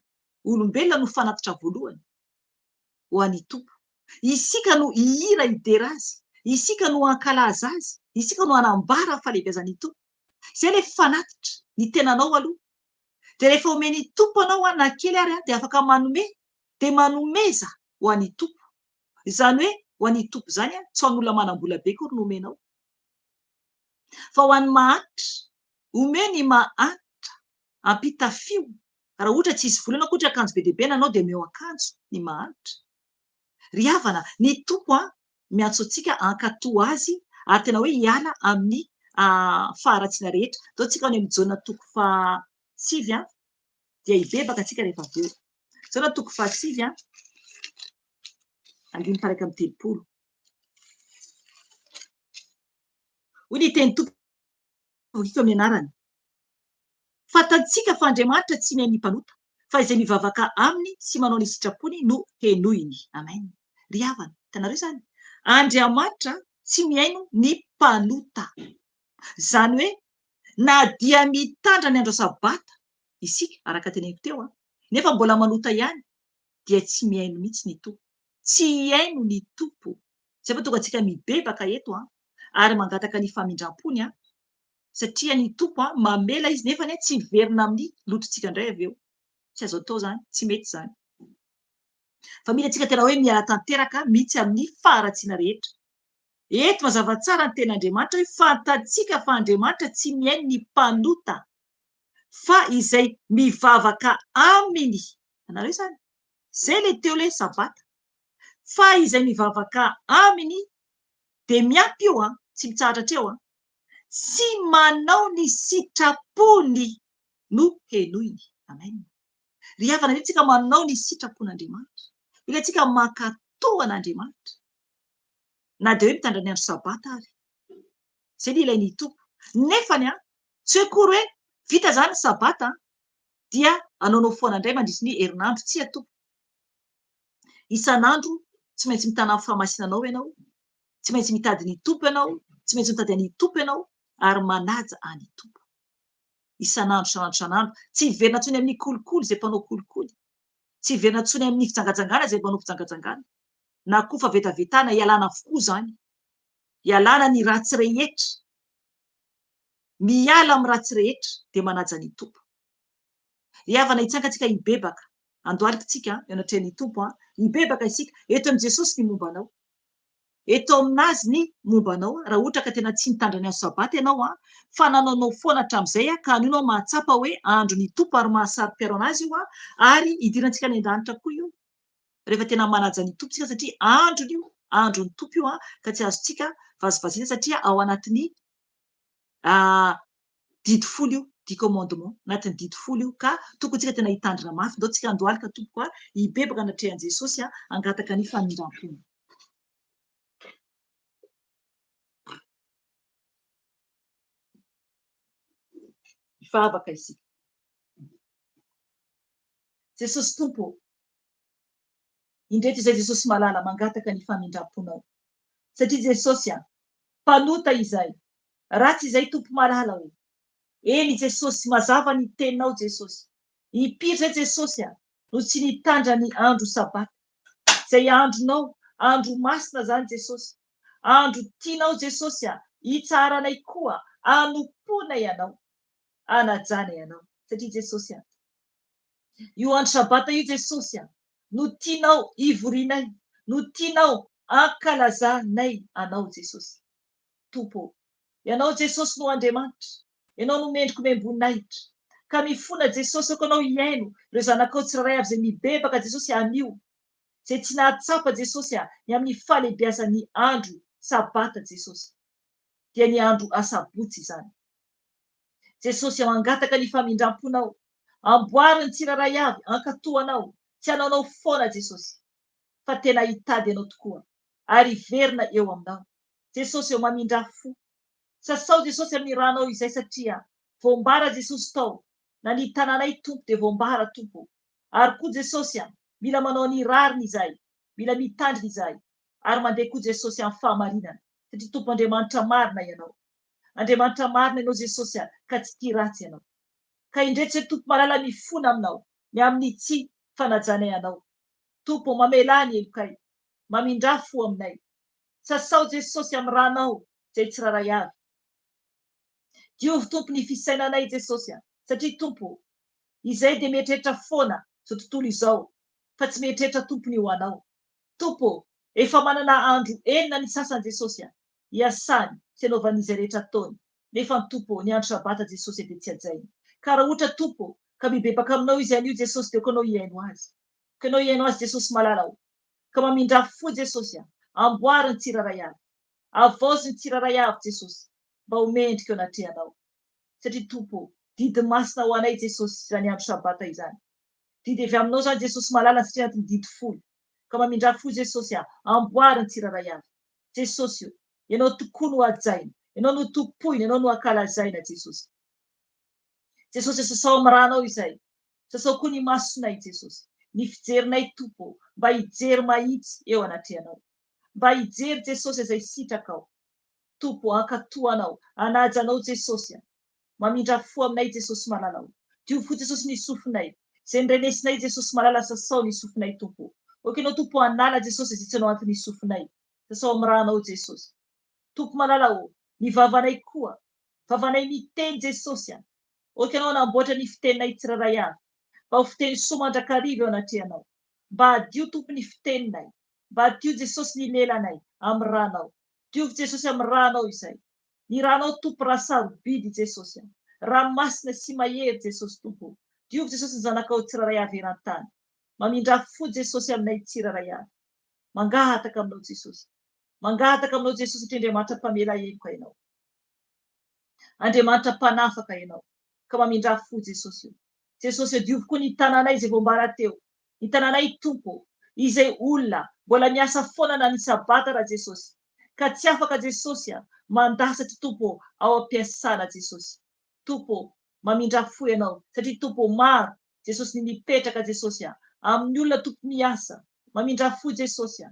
olombelona no fanatitra voalohany ho an'ny tompo. Isika no ihira idera azy, isika no ankalaza azy, isika no anambara falebiazan'ny tompo. Zay le fanatitra ny tenanao aloha. Dia rehefa omeny tompo anao na kely ary dia afaka manome, dia manomeza ho an'ny tompo. Izany hoe ho an'ny tompo zany tsy ho an'olona manam-bola be koa no omenao, fa ho an'ny mahantra. Omeo ny mahantra, ampitafio. Raha ohatra tsy hisy vola ianao, ohatra akanjo be dia be nanao dia omeo akanjo ny mahantra. Ry havana, ny tompo miantso antsika hankatoa azy ary tena hoe hiala amin'ny faharatsiana rehetra. Atao tsika any amin'ny jaona toko 7 dia hibebaka antsika rehefa avy eo. Jaona toko 7 andimy paraka amin'ny 30. Hoy ny teny tompo ito amin'ny anarany: fantatsika fa Andriamanitra tsy mihaino ny mpanota, fa izay mivavaka aminy sy manao ny sitrapony no henoiny. Amen. Ry havana, hitanareo zany, Andriamanitra tsy mihaino ny mpanota. Zany hoe na dia mitandra ny andro sabata isika araka teneniko teo, nefa mbola manota ihany dia tsy mihaino mihitsy ny tompo, tsy haino ny tompo. Zay fa tonga antsika mibebaka eto ary mangataka ny famindram-pony, satria ny tompo mamela izy nefa tsy verina amin'ny lotontsika indray avy eo. Tsy azo atao zany, tsy mety zany. Fa mila antsika tena hoe miala tanteraka mihitsy amin'ny faharatsiana rehetra. Eto mazava tsara ny ten'Andriamanitra hoe fantatsika fa Andriamanitra tsy mihaino ny mpanota, fa izay mivavaka aminy. Anareo zany, zay le teo le sabata, fa izay mivavaka aminy dia miampy io tsy mitsahatra hatreo sy manao ny sitrapony no henoiny. Amen. Ry havana, tsika manao ny sitrapon'Andriamanitra, ilatsika mankatòa an'Andriamanitra na dia hoe mitandra ny andro sabata ary zay ny ilay ny tompo nefany tsy hoe kory hoe vita zany ny sabata dia anaonao foana indray mandritsy ny herinandro tsy atompo isan'andro tsy maintsy mitana amin'ny fahamasinanao ianao tsy maintsy mitady ny tompo ianao tsy maintsy mitady any tompo ianao ary manaja any tompo isan'andro sanandro tsy hiverina ntsony amin'ny kolikoly zay mpanao kolikoly tsy hiverina ntsony amin'ny fijangajangana zay mpanao fijangajangana na koa fa vetavetana ialana avokoa zany ialana ny ratsy rehetra miala amin'ny ratsy rehetra dia manaja ny tompo iavana hitsangatsika hibebaka andoalikitsika eo anatrehan'ny tompo hibebaka isika eto amin'i Jesosy ny mombanao eto aminazy ny mombanao raha ohatra ka tena tsy mitandra ny andro sabata ianao fa nanaonao foana hatramin'izay ka anio ianao mahatsapa hoe andro ny tompo ary mahasaro-piaro anazy io ary idirantsika ny an-danitra koa io rehefa tena manaja ny tompo tsika satria androny io andro ny tompo io ka tsy azontsika vazivazina satria ao anatin'ny didy folo io di commandement anatin'ny didy folo io ka tokony tsika tena hitandrina mafy ndao tsika andohalika tompo hibebaka anatrehan'i Jesosy hangataka ny fanindram-pony mivavaka isika Jesosy tompo indreto izay Jesosy malala mangataka ny fanindram-ponao satria Jesosy mpanota izay ratsy izay tompo malala hoe eny Jesosy mazava ny teninao Jesosy hipiry zay Jesosy no tsy nitandra ny andro sabata zay andronao andro masina zany Jesosy andro tianao Jesosy hitsaranay koa anompona ianao anajana ianao satria Jesosy io andro sabata io Jesosy no tianao ivorianay no tianao ankalazanay anao Jesosy tompo ianao Jesosy no Andriamanitra ianao no mendriko membonahitra ka mifona Jesosy ako anao hiaino ireo zanakao tsirairay avy zay mibebaka Jesosy anio zay tsy nahatsapa Jesosy ny amin'ny fahalehibiazan'ny andro sabata Jesosy dia ny andro asabotsy izany Jesosy mangataka ny famindram-ponao amboary ny tsirairay avy ankatoanao tsy anaonao foana Jesosy fa tena hitady ianao tokoa ary verina eo aminao Jesosy eo mamindra-fo sasao Jesosy amin'ny ranao izay satria voambara Jesosy tao na ny tanànay tompo dia voambara tompo ary koa Jesosy mila manao ny rariny izay mila mitandrina izay ary mandeha koa Jesosy amin'ny fahamarinana satria tompo Andriamanitra marina ianao Andriamanitra marina ianao Jesosy ka tsy tia ratsy ianao ka indreto zay tompo malala mifona aminao ny amin'ny tsy fanajana ianao tompo mamelany elokay mamindra-fo aminay sasao Jesosy amin'ny ranao zay tsiraray avy diovy tompo ny fisainanay Jesosy satria tompo izay dia mieritreritra foana zao tontolo izao fa tsy mieritreritra tompony ho anao tompo efa manana andro enina ny sasany Jesosy hiasany sy anaovan'izay rehetra ataony nefa ny tompo ny andro sabata Jesosy dia tsy hajainy ka raha ohatra tompo ka mibebaka aminao izy anio Jesosy dia anao hiaino azy ka anao hiaino azy Jesosy malalao ka mamindra-fo Jesosy amboary ny tsirairay avy avaozy ny tsirairay avy Jesosy mba homendrika eo anatrehanao satria tompo didy masina ho anay Jesosy izany andro sabata izany didy avy aminao zany Jesosy malala satria anatin'ny didy folo ka mamindra-fo Jesosy amboary ny tsirairay avy Jesosy ianao tokoa no hajaina ianao no tompoina ianao no ankalazaina Jesosy Jesosy sasao amin'ny ranao izay sasao koa ny masonay Jesosy ny fijerinay tompo mba hijery mahitsy eo anatrehanao mba hijery Jesosy izay sitrakao tompo ankatoanao anajanao Jesosy mamindra-fo aminay Jesosy malalao diovy koa Jesosy ny sofinay zay nirenesinay Jesosy malala sasao ny sofinay tompo oka ianao tompo hanala Jesosy izay tsy anao antin'ny sofinay sasao amin'ny ranao Jesosy tompo malalao ny vavanay koa vavanay miteny Jesosy oka ianao namboatra ny fiteninay tsirairay avy mba ho fiteny soa mandrakariva eo anatrehanao mba hadio tompo ny fiteninay mba hadio Jesosy ny lelanay amin'ny ranao diovy Jesosy amin'ny ranao izay ny ranao tompo raha sarobidy Jesosy raha masina sy mahery Jesosy tompo diovy Jesosy ny zanakao tsirairay avy eran-tany mamindra-fo Jesosy aminay tsirairay avy mangataka aminao Jesosy mangataka aminao Jesosy satria Andriamanitra mpamela heloka ianao Andriamanitra mpanafaka ianao ka mamindra-fo Jesosy Jesosy diovy koa ny tanànay izay voambara teo ny tanànay tompo izay olona mbola miasa foana na ny sabata raha Jesosy, ka tsy afaka Jesosy mandasatra Tompo ao am-piasana Jesosy. Tompo, mamindra fo ianao satria Tompo maro Jesosy ny mipetraka Jesosy amin'ny olona tompo miasa. Mamindra fo Jesosy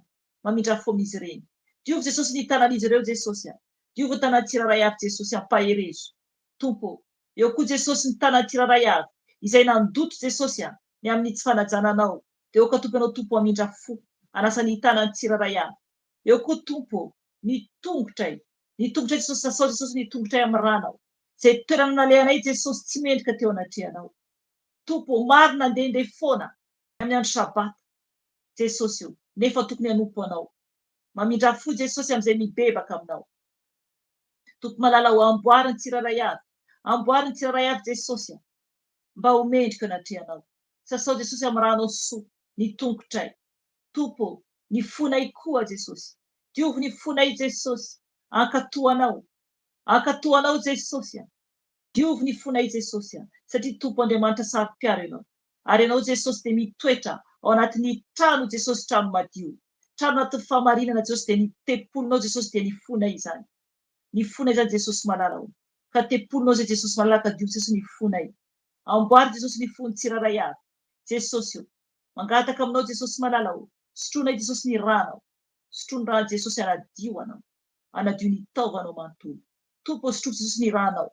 mamindra fo amin'izy ireny. Diovy Jesosy ny tanan'izy ireo Jesosy diovy ny tanany tsirairay avy Jesosy ampaherezo. Tompo, eo koa Jesosy ny tanany tsirairay avy izay nandoto Jesosy ny amin'ny tsy fanajananao. Eo ka Tompo ianao Tompo mamindra fo anasa ny tanany tsirairay avy. Eo koa Tompo ny tongotray Jesosy sasao Jesosy ny tongotray amin'ny ranao. Izay toerana nalehanay Jesosy tsy mendrika teo anatrehanao. Tompo maro nandehandeha foana amin'ny andro sabata Jesosy io nefa tokony hanompo anao. Mamindra fo Jesosy amin'izay mibebaka aminao. Tompo malala ho amboariny tsirairay avy Jesosy mba ho mendrika anatrehanao. Sasao Jesosy amin'ny ranao soa ny tongotray. Tompo ny fonay koa Jesosy. Diovy ny fonay Jesosy ankatoanao Jesosy. Diovy ny fonay Jesosy satria Tompo Andriamanitra saro-piaro ianao. Ary ianao Jesosy dia mitoetra ao anatin'ny trano Jesosy, trano madio, trano anatin'ny fahamarinana Jesosy, dia ny tempolinao Jesosy dia ny fonay izany. Ny fonay izany Jesosy malala ho. Ka tempolinao zay Jesosy malala ka diovy Jesosy ny fonay. Amboary Jesosy ny fony tsirairay avy Jesosy io. Mangataka aminao Jesosy malala ho. Sotronay Jesosy ny ranao. Sotron'ny rano Jesosy anadio anao. Anadio ny taovanao manontolo. Tompo sotroky Jesosy ny ranao.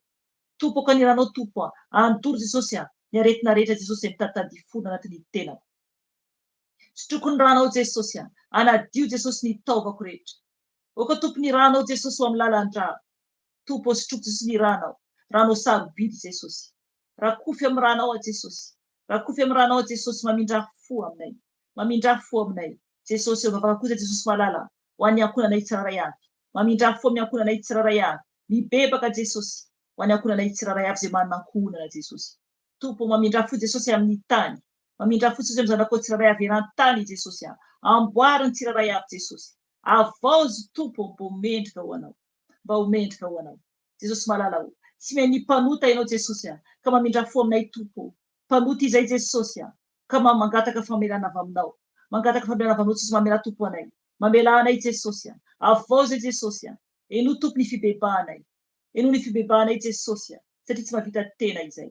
Tompo ka ny ranao Tompo andoro Jesosy ny aretina rehetra Jesosy mitantady fona anatin'ny tenako. Sotroky ny ranao Jesosy anadio Jesosy ny taovako rehetra. Oka Tompo ny ranao Jesosy ho amin'ny lalan-drà. Tompo sotroky Jesosy ny ranao sarobidy Jesosy. Rakofy amin'ny ranao Jesosy. Rakofy amin'ny ranao Jesosy mamindra fo aminay. Mamindra fo aminay. Jesosy eo vavaka kosa Jesosy malala ho an'ny ankonanay tsirairay avy. Mamindra fo amin'ny ankonanay tsirairay avy. Mibebaka Jesosy ho an'ny ankonanay tsirairay avy izay manana ankonana Jesosy. Tompo mamindra fo Jesosy amin'ny tany. Mamindra fo Jesosy amin'ny zanakao tsirairay avy eran-tany Jesosy. Amboariny tsirairay avy Jesosy. Avaozy Tompo mba ho mendrika ho anao. Mba ho mendrika ho anao. Jesosy malala ho. Tsy meny mpanota ianao Jesosy ka mamindra fo aminay Tompo. Mpanota izay Jesosy ka mangataka famelana avy aminao. Mangataka famelana avy aminao Jesosy mamela Tompo anay. Mamela anay Jesosy. Avaozy Jesosy. Eno Tompo ny fibebahanay. Eno ny fibebahanay Jesosy satria tsy mahavita tena izay.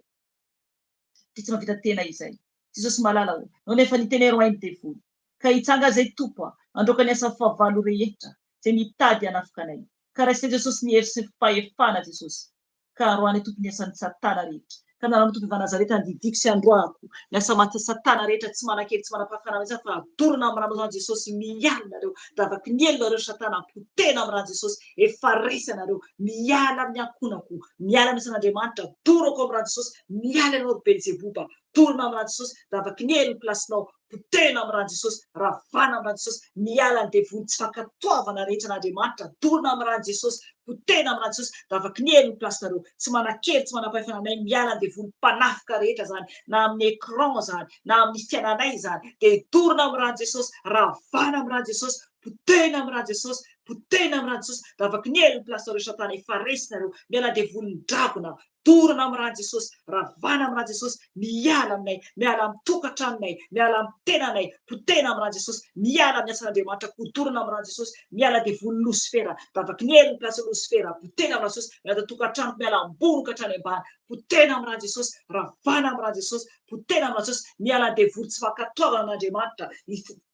Tsy mahavita tena izay. Jesosy malala ho. No nefa nitenero hainy devoly. Ka hitsanga zay Tompo androka ny asa fahavalo rehetra izay mitady hanafika anay. Ka raisina Jesosy ny hery sy fahefana Jesosy. Ka roany Tompo ny asan'ny Satana rehetra. Ka narano Tompo Vanazareta andidiko sy androako. Ny asa maty Satana rehetra tsy manan-kely tsy manam-pahefana mihitsy fa adorona amin'ny ranao izany Jesosy miala nareo. Davaky ny elo nareo Satana potena amin'ny rano Jesosy. Efa resy nareo. Miala amin'ny ankonako. Miala amin'ny san'Andriamanitra. Doroko amin'ny rano Jesosy. Miala ianao Beelzeboba. Dorona amin'ny rano Jesosy. Davaky ny elo plasinao. Potena amin'ny rano Jesosy. Ravana amin'ny rano Jesosy. Miala ny devony tsy fankatoavana rehetra n'Andriamanitra. Dorona amin'ny rano Jesosy. Potena amin'ny rano Jesosy. Davaky ny elo plasinareo. Tsy manan-kely tsy manam-pahefana anay. Miala ny devony mpanafika rehetra zany. Na amin'ny écran zany. Na amin'ny fiainanay zany. Dia dorona amin'ny rano Jesosy. Ravana amin'ny rano Jesosy. Potena amin'ny rano Jesosy. Potena amin'ny rano Jesosy. Davaky ny elo plasinareo Satana. Efa resy nareo. Miala devony dragona. Dorona amin'ny rano Jesosy. Ravana amin'ny rano Jesosy. Miala aminay. Miala amin'ny tokantranonay. Miala amin'ny tenanay. Potena amin'ny rano Jesosy. Miala amin'ny asan'Andriamanitra. Kodorona amin'ny rano Jesosy. Miala devony Lucifera. Davaky ny elo place Lucifera. Potena amin'ny rano Jesosy. Miala tokantranoko. Miala ambony katrany ambany. Potena amin'ny rano Jesosy. Ravana amin'ny rano Jesosy. Potena amin'ny rano Jesosy. Miala devony tsy fankatoavana n'Andriamanitra.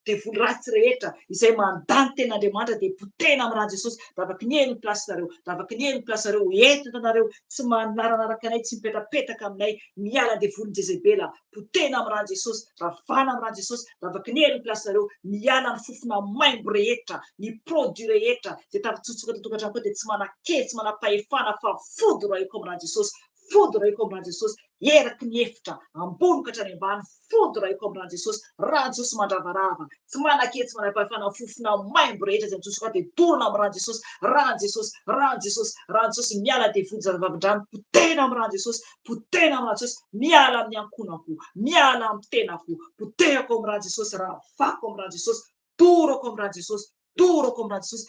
Devony ratsy rehetra izay mandany ten'Andriamanitra dia potena amin'ny rano Jesosy. Davaky ny elo plasinareo. Davaky ny elo plasinareo. Entina nareo tsy manaranaraka anay tsy mipetrapetaka aminay. Miala devony Jezebela. Potena amin'ny rano Jesosy. Ravana amin'ny rano Jesosy. Davaky ny elo plasinareo. Miala ny fofona maimbo rehetra. Ny produit rehetra izay tafitsotsoka tokantrano koa dia tsy manan-kely tsy manam-pahefana fa fody raiko amin'ny rano Jesosy. Fody raiko amin'ny rano Jesosy. Eraky ny efitra ambony katrany ambany. Fody raiko amin'ny rano Jesosy. Rano Jesosy mandravarava. Tsy manan-kely tsy manam-pahefana fofona maimbo rehetra izay mitsotsika dia dorona amin'ny rano Jesosy. Rano Jesosy. Rano Jesosy. Rano Jesosy. Miala devony zava-vavindrano. Potena amin'ny rano Jesosy. Potena amin'ny rano Jesosy. Miala amin'ny ankonako. Miala amin'ny tenako. Potehako amin'ny rano Jesosy. Ravako amin'ny rano Jesosy. Doroko amin'ny rano Jesosy. Doroko amin'ny rano Jesosy.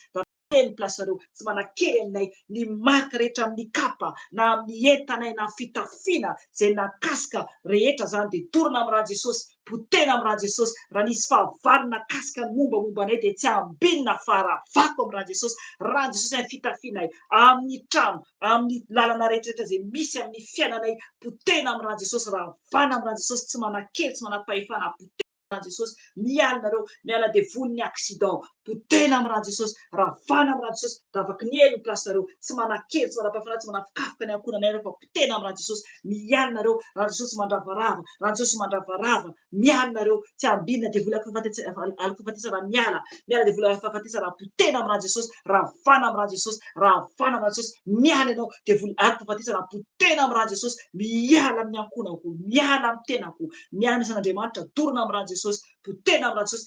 ny plasanareo tsy manan-kely aminay ny marika rehetra amin'ny kapa na amin'ny entanay na fitafiana zay nakasika rehetra zany dia torona amin'ny raha Jesosy, potena amin'ny raha Jesosy. Raha nisy fahavarona nakasika ny mombamombanay dia tsy ambinina fa ravako amin'ny raha Jesosy. Raha Jesosy amin'ny fitafianay, amin'ny trano, amin'ny lalana rehetrarehetra zay misy amin'ny fiainanay, potena amin'ny raha Jesosy. Ravana amin'ny raha Jesosy, tsy manan-kely, tsy manam-pahefana, potena raha Jesosy. Mialinareo, miala devoly ny accident, potena amin'ny raha Jesosy. Ravana amin'ny raha Jesosy, ravaky ny elo ny plasinareo, tsy manan-kely, tsy manam-pahefana, tsy manafikafoka ny ankonanay fa potena amin'ny raha Jesosy. Mialinareo, raha Jesosy mandravarava, raha Jesosy mandravarava, mialinareo, tsy ambinina devoly alfafatesana, miala devoly alfafatesana, potena amin'ny raha Jesosy. Ravana amin'ny raha Jesosy, ravana amin'ny raha Jesosy. Miala ianao devoly alfafatesana, potena amin'ny raha Jesosy. Miala amin'ny ankonako, miala amin'ny tenako, miala isan'Andriamanitra, torona amin'ny raha Jesosy, potena amin'ny raha Jesosy.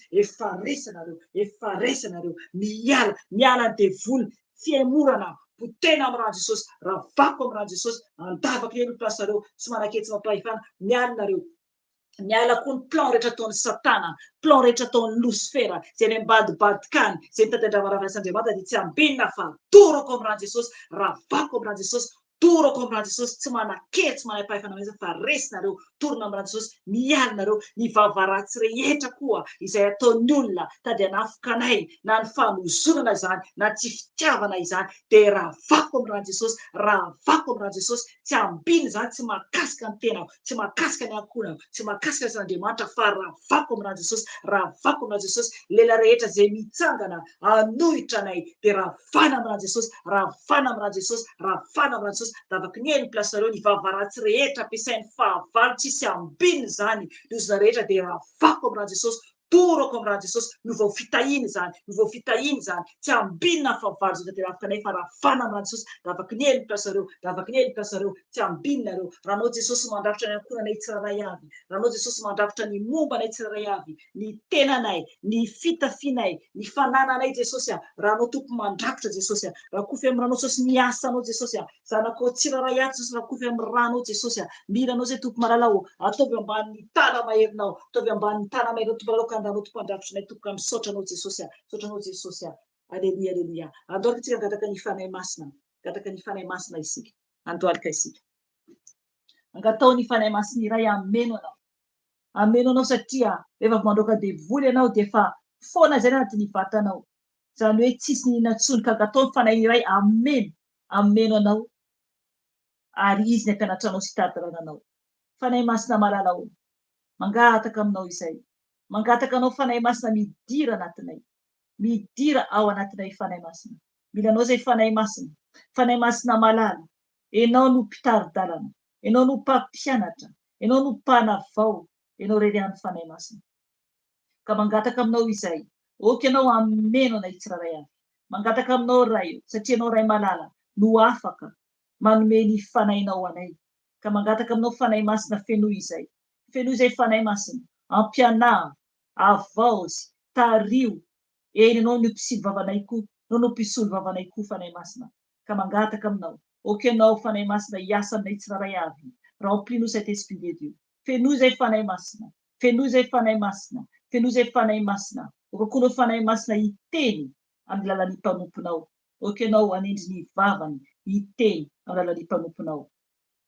Efaresanareo, miala devoly fiemorana, potena amin'ny raha Jesosy. Ravako amin'ny raha Jesosy, andavaka ny elo plasinareo, tsy manan-kely, tsy mampahefana, mialinareo. Miala koa ny plan rehetra ataon'ny Satana, plan rehetra ataon'ny Lucifera, zay ny ambadibadikany, zay mitady handravarava Andriamanitra dia tsy ambinina fa toroko amin'ny raha Jesosy, ravako amin'ny raha Jesosy, toroko amin'ny raha Jesosy, tsy manan-kely, tsy manam-pahefana amin'izay fa resinareo, torona amin'ny raha Jesosy. Mialinareo, ny vavaratsy rehetra koa izay ataon'ny olona tady hanafoka anay, na ny famonzonana izany, na tsy fitiavana izany, dia ravako amin'ny raha Jesosy, ravako amin'ny raha Jesosy. Tsy ambinina izany, tsy mahakasika ny tenako, tsy mahakasika ny ankonako, tsy mahakasika isan'Andriamanitra fa ravako amin'ny raha Jesosy, ravako amin'ny raha Jesosy. Lela rehetra zay mitsangana hanohitra anay dia ravana amin'ny raha Jesosy, ravana amin'ny raha Jesosy, ravana amin'ny raha Jesosy. Ravaky ny elo ny plasinareo, ny vavaratsy rehetra ampiasain'ny fahavalo tsisy ambinina izany, lozona rehetra dia ravako amin'ny raha Jesosy, toroko amin'ny raha Jesosy. No vao fitahiny izany, no vao fitahiny izany, tsy ambinina fa valo zay dia rafaka anay fa ravana amin'ny raha Jesosy. Ravaky ny elo ny plasinareo, ravaky ny elo ny plasinareo, tsy ambinina reo. Rahanao Jesosy mandrafitra ny ankonanay tsiraray avy, rahanao Jesosy mandrafitra ny mombanay tsiraray avy, ny tenanay, ny fitafianay, ny fanananay Jesosy, rahanao tompo mandrafitra Jesosy, rakofy amin'ny ranao Jesosy, miasanao Jesosy, zanakao tsiraray avy Jesosy, rakofy amin'ny ranao Jesosy. Mila anao zay tompo malalao, ataovy ambanin'ny tana maherinao, ataovy ambanin'ny tana maherinao tompo malalao, ka andanao tompo andravitrinay tompo, ka misaotranao Jesosy, saotranao Jesosy. Aleluia, aleluia. Androalika tsika gataka ny fanahy masina, gataka ny fanahy masina isika, androalika isika. Angatao ny fanahy masina iray ameno anao satria rehefa mandroaka devoly ianao dia efa foana zay anatin'ny vatanao, zany hoe tsisy ninantsony, ka angatao ny fanahy iray ameno anao, ary izy ny ampianatranao sy tadirananao. Fanahy masina malalao, mangataka aminao izay, mangataka anao fanahy masina midira anatinay, midira ao anatinay fanahy masina. Milanao zay fanahy masina malala. Ianao no mpitari-dalana, ianao no mpampianatra, ianao no mpanavao, ianao rerian'ny fanahy masina. Ka mangataka aminao izay, oka ianao ameno anay tsiraray avy. Mangataka aminao ray, satria ianao ray malala, no afaka manome ny fanahinao anay. Ka mangataka aminao fanahy masina fenoy izay fanahy masina, ampianah, avaozy, tario. Eny ianao no mpisily vavanay koa, ianao no mpisolo vavanay koa fanahy masina. Ka mangataka aminao, oka ianao fanahy masina hiasa aminay tsiraray avy. Remplis-nous cet esprit de Dieu. Fenoy zay fanahy masina, fenoy zay fanahy masina, fenoy zay fanahy masina. Oka koa anao fanahy masina hiteny amin'ny lalan'ny mpanomponao. Oka ianao anendry ny vavany hiteny amin'ny lalan'ny mpanomponao.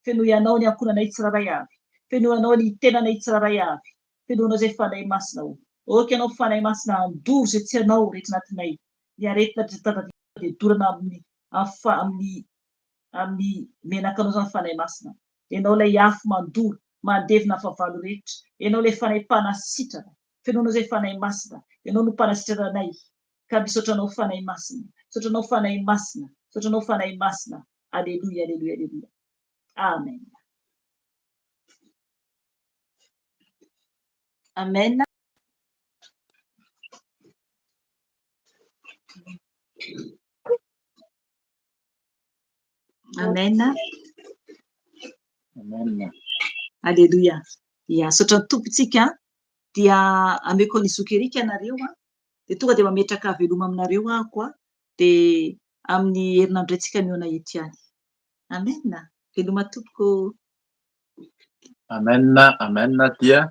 Fenoy anao ny ankonanay tsiraray avy, fenoy anao ny tenanay tsiraray avy, fenoinao zay fanahy masina. Oka ianao fanahy masina andoro zay tsy anao rehetra anatinay, ny aretina dia dorana amin'ny menakanao zany fanahy masina. Ianao lay afo mandoro, mandevina fahavalo rehetra, ianao lay fanahy mpanasitrana, fenoinao zay fanahy masina, ianao no mpanasitrana anay. Ka misaotranao fanahy masina, saotranao fanahy masina, saotranao fanahy masina. Aleluia, aleluia, aleluia. Amen. Amen. Amen. Amen. Aleluia. Ya, saotran'ny tompontsika dia ameko ny zokerika anareo dia tonga dia mametraka veloma aminareo ahako dia amin'ny herinandro antsika miona eto ihany. Amen. Veloma tompoko. Amen. Amen. Dia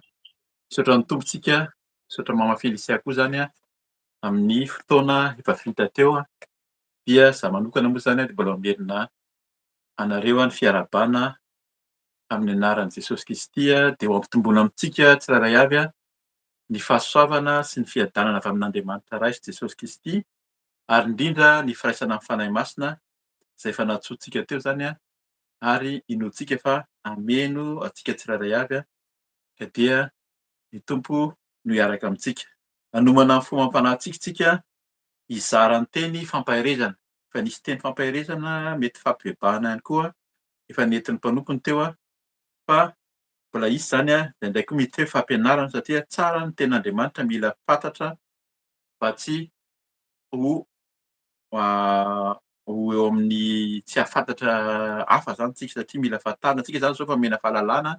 saotran'ny tompontsika, saotra mama Felicia koa zany amin'ny fotoana efa vita teo dia za manokana moa zany dia mbola mamerina anareo ny fiarabana amin'ny anaran'i Jesosy Kristy dia ho ampitomboina amintsika tsirairay avy ny fahasoavana sy ny fiadanana avy amin'Andriamanitra iray sy Jesosy Kristy ary indrindra ny firaisana amin'ny fanahy masina izay efa natsoantsika teo zany ary inoantsika fa hameno antsika tsirairay avy ka dia ny Tompo no hiaraka amintsika. Hanomana ny fomam-panahintsika isika hizara ny teny fampaherezana. Efa nisy teny fampaherezana mety fampibebahana ihany koa efa nentin'ny mpanompony teo fa mbola izy zany indraindray koa mety hoe fampianarana satria tsara ny tenin'Andriamanitra mila fantatra mba tsy ho ho eo amin'ny tsy hahafantatra hafa zany tsika satria mila fahatarana. Tsika zany zao efa omena fahalalana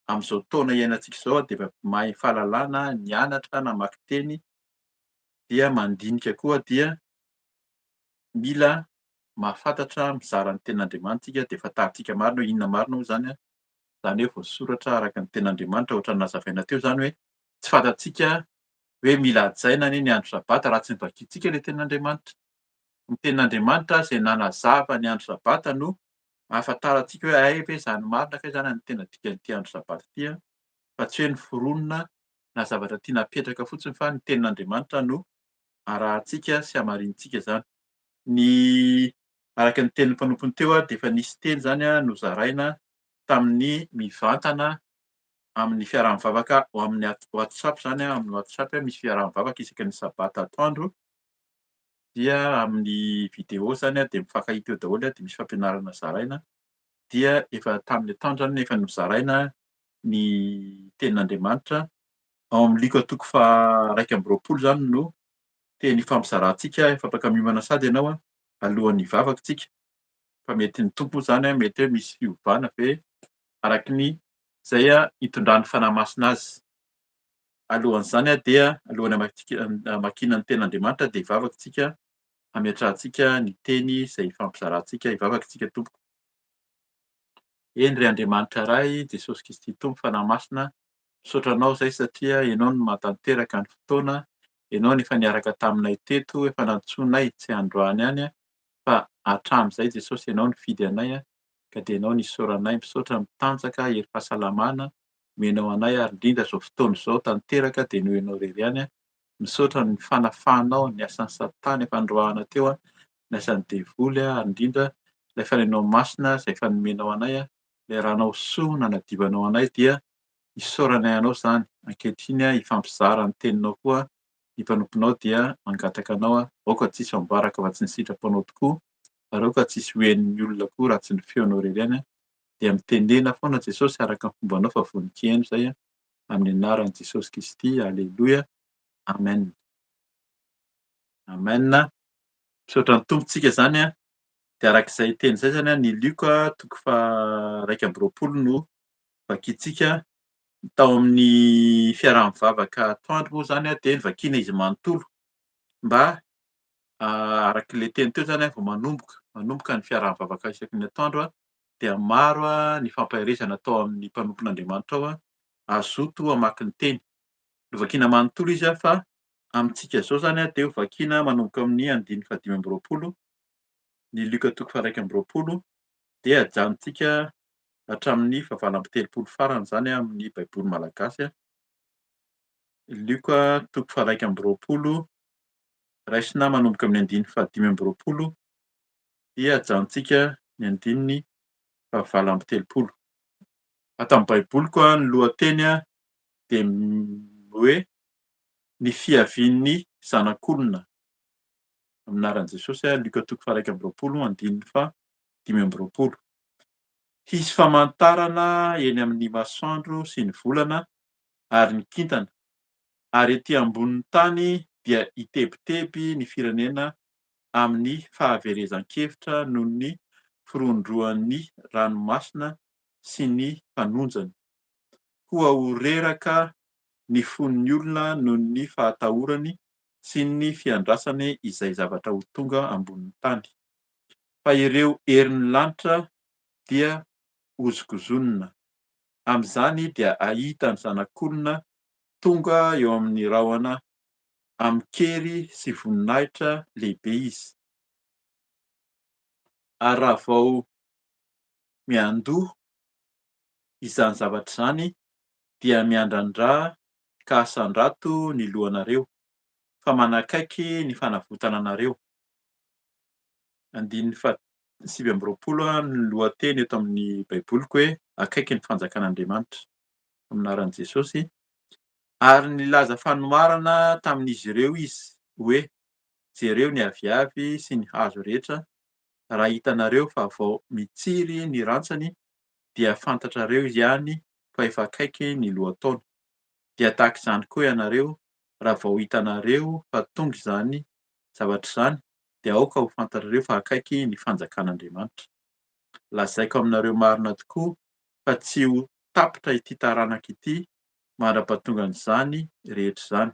amin'izao taona iainantsika izao dia efa mahay fahalalana, nianatra, namaky teny dia mandinika koa dia mila mahafantatra mizara ny tenin'Andriamanitra dia fantarintsika marina hoe inona marina moa zany zany hoe voasoratra araka ny tenin'Andriamanitra ohatran'ny nazavaina teo zany hoe tsy fantatsika hoe mila hajaina anie ny andro sabata raha tsy nivakiantsika ilay tenin'Andriamanitra. Ny tenin'Andriamanitra izay nanazava ny andro sabata no ahafantarantsika hoe ay ve izany marina ve zany ny tena dikan'ity andro sabata ity fa tsy hoe ny foronona na zavatra tiana hapetraka fotsiny fa ny tenin'Andriamanitra no arahantsika sy hamarintsika zany. Ny araka ny tenin'ny mpanompony teo dia efa nisy teny zany nozaraina tamin'ny mivantana amin'ny fiaraha-mivavaka ho amin'ny WhatsApp zany amin'ny WhatsApp misy fiaraha-mivavaka isaky ny sabata atoandro dia amin'ny vidéo zany dia mifankahita eo daholo dia misy fampianarana zaraina dia efa tamin'ny atoandro zany efa nozaraina ny tenin'Andriamanitra ao amin'ny Luka 1:20 zany no teny fampizarantsika fampakamiomana sady ianao alohan'ny hivavaka tsika fa mety ny Tompo zany mety hoe misy fiovana ve araka ny izay hitondrany fanahy masina azy. Alohan'izany dia alohan'ny hamakiana ny tenin'Andriamanitra dia hivavaka tsika hametrahantsika ny teny izay fampizarantsika hivavaka tsika tompoko. Eny ry Andriamanitra iray, Jesosy Kristy Tompo fanahy masina, misaotra anao izay satria ianao no mahatanteraka ny fotoana, ianao no efa niaraka taminay teto, efa nantsoinay tsy androany ihany fa hatramin'izay Jesosy ianao nifidy anay ka dia ianao nisaoranay. Misaotra mitanjaka hery fahasalamana menao anay ary indrindra izao fotoana izao tanteraka dia noho ianao irery ihany. Misaotra ny fanafahanao ny asan'ny Satana efa androahana teo, ny asan'ny devoly ary indrindra ilay fanenao masina izay efa nomenao anay, ilay ranao soa nanadiovanao anay dia isaoranay anao izany. Ankehitriny hifampizara ny teninao koa ny mpanomponao dia mangataka anao aoka tsisy ambaraka fa tsy ny sitraponao tokoa ary aoka tsisy hoen'ny olona koa raha tsy ny feonao irery ihany dia mitenena foana Jesosy araka ny fombanao fa voninnkehino izay amin'ny anaran'i Jesosy Kristy. Aleloia. Amen. Amen. Misaotra ny tompontsika zany dia arak'izay teny izay zany ny Luka 1:20 no vakiantsika tao amin'ny fiaraha-mivavaka atoandro moa zany dia nivakiana izy manontolo mba arak'ilay teny teo zany vao manomboka ny fiaraha-mivavaka isaky ny atoandro dia maro ny fampaherezana tao amin'ny mpanompon'Andriamanitra ao azoto hamaky ny teny. Novakiana manontolo izy fa amintsika izao zany dia ho vakiana manomboka amin'ny 5:20 ny Luka 1:20 dia ajanontsika hatramin'ny 20 farany zany amin'ny baiboly malagasy. Luka 1:20 raisina manomboka amin'ny 5:20 dia ajanontsika ny 20:30. Ato amin'ny baiboly koa ny lohateny dia hoe ny fiavian'ny zanak'olona amin'ny anaran'i Jesosy. Luka 1:20. Hisy famantarana eny amin'ny masoandro sy ny volana ary ny kintana ary etỳ ambonin'ny tany dia hitebiteby ny firenena amin'ny fahaverezan-kevitra noho ny firondroan'ny ranomasina sy ny fanonjany. Koa ho reraka ny fon'ny olona noho ny fahatahorany sy ny fiandrasany izay zavatra ho tonga ambonin'ny tany. Fa ireo herin'ny lanitra dia hozokozonina. Amin'izany dia ahita ny zanak'olona tonga eo amin'ny rahona amin'ny kery sy voninahitra lehibe izy. Ary raha vao miandoha izany zavatra izany dia miandrandra ka asandrato ny lohanareo, fa manakaiky ny fanavotana anareo. 2:20 ny lohateny eto amin'ny baiboliko hoe akaiky ny fanjakan'Andriamanitra amin'ny anaran'i Jesosy. Ary nilaza fanomarana tamin'izy ireo izy hoe jereo ny aviavy sy ny hazo rehetra, raha hitanareo fa vao mitsiry ny rantsany dia fantatrareo ihany fa efa akaiky ny lohataona. Dia tahaka izany koa ianareo, raha vao hitanareo fa tonga izany zavatra izany dia aoka ho fantatrareo fa akaiky ny fanjakan'Andriamanitra. Lazaiko aminareo marina tokoa fa tsy ho tapitra ity taranaka ity mandrapahatonga an'izany rehetra izany.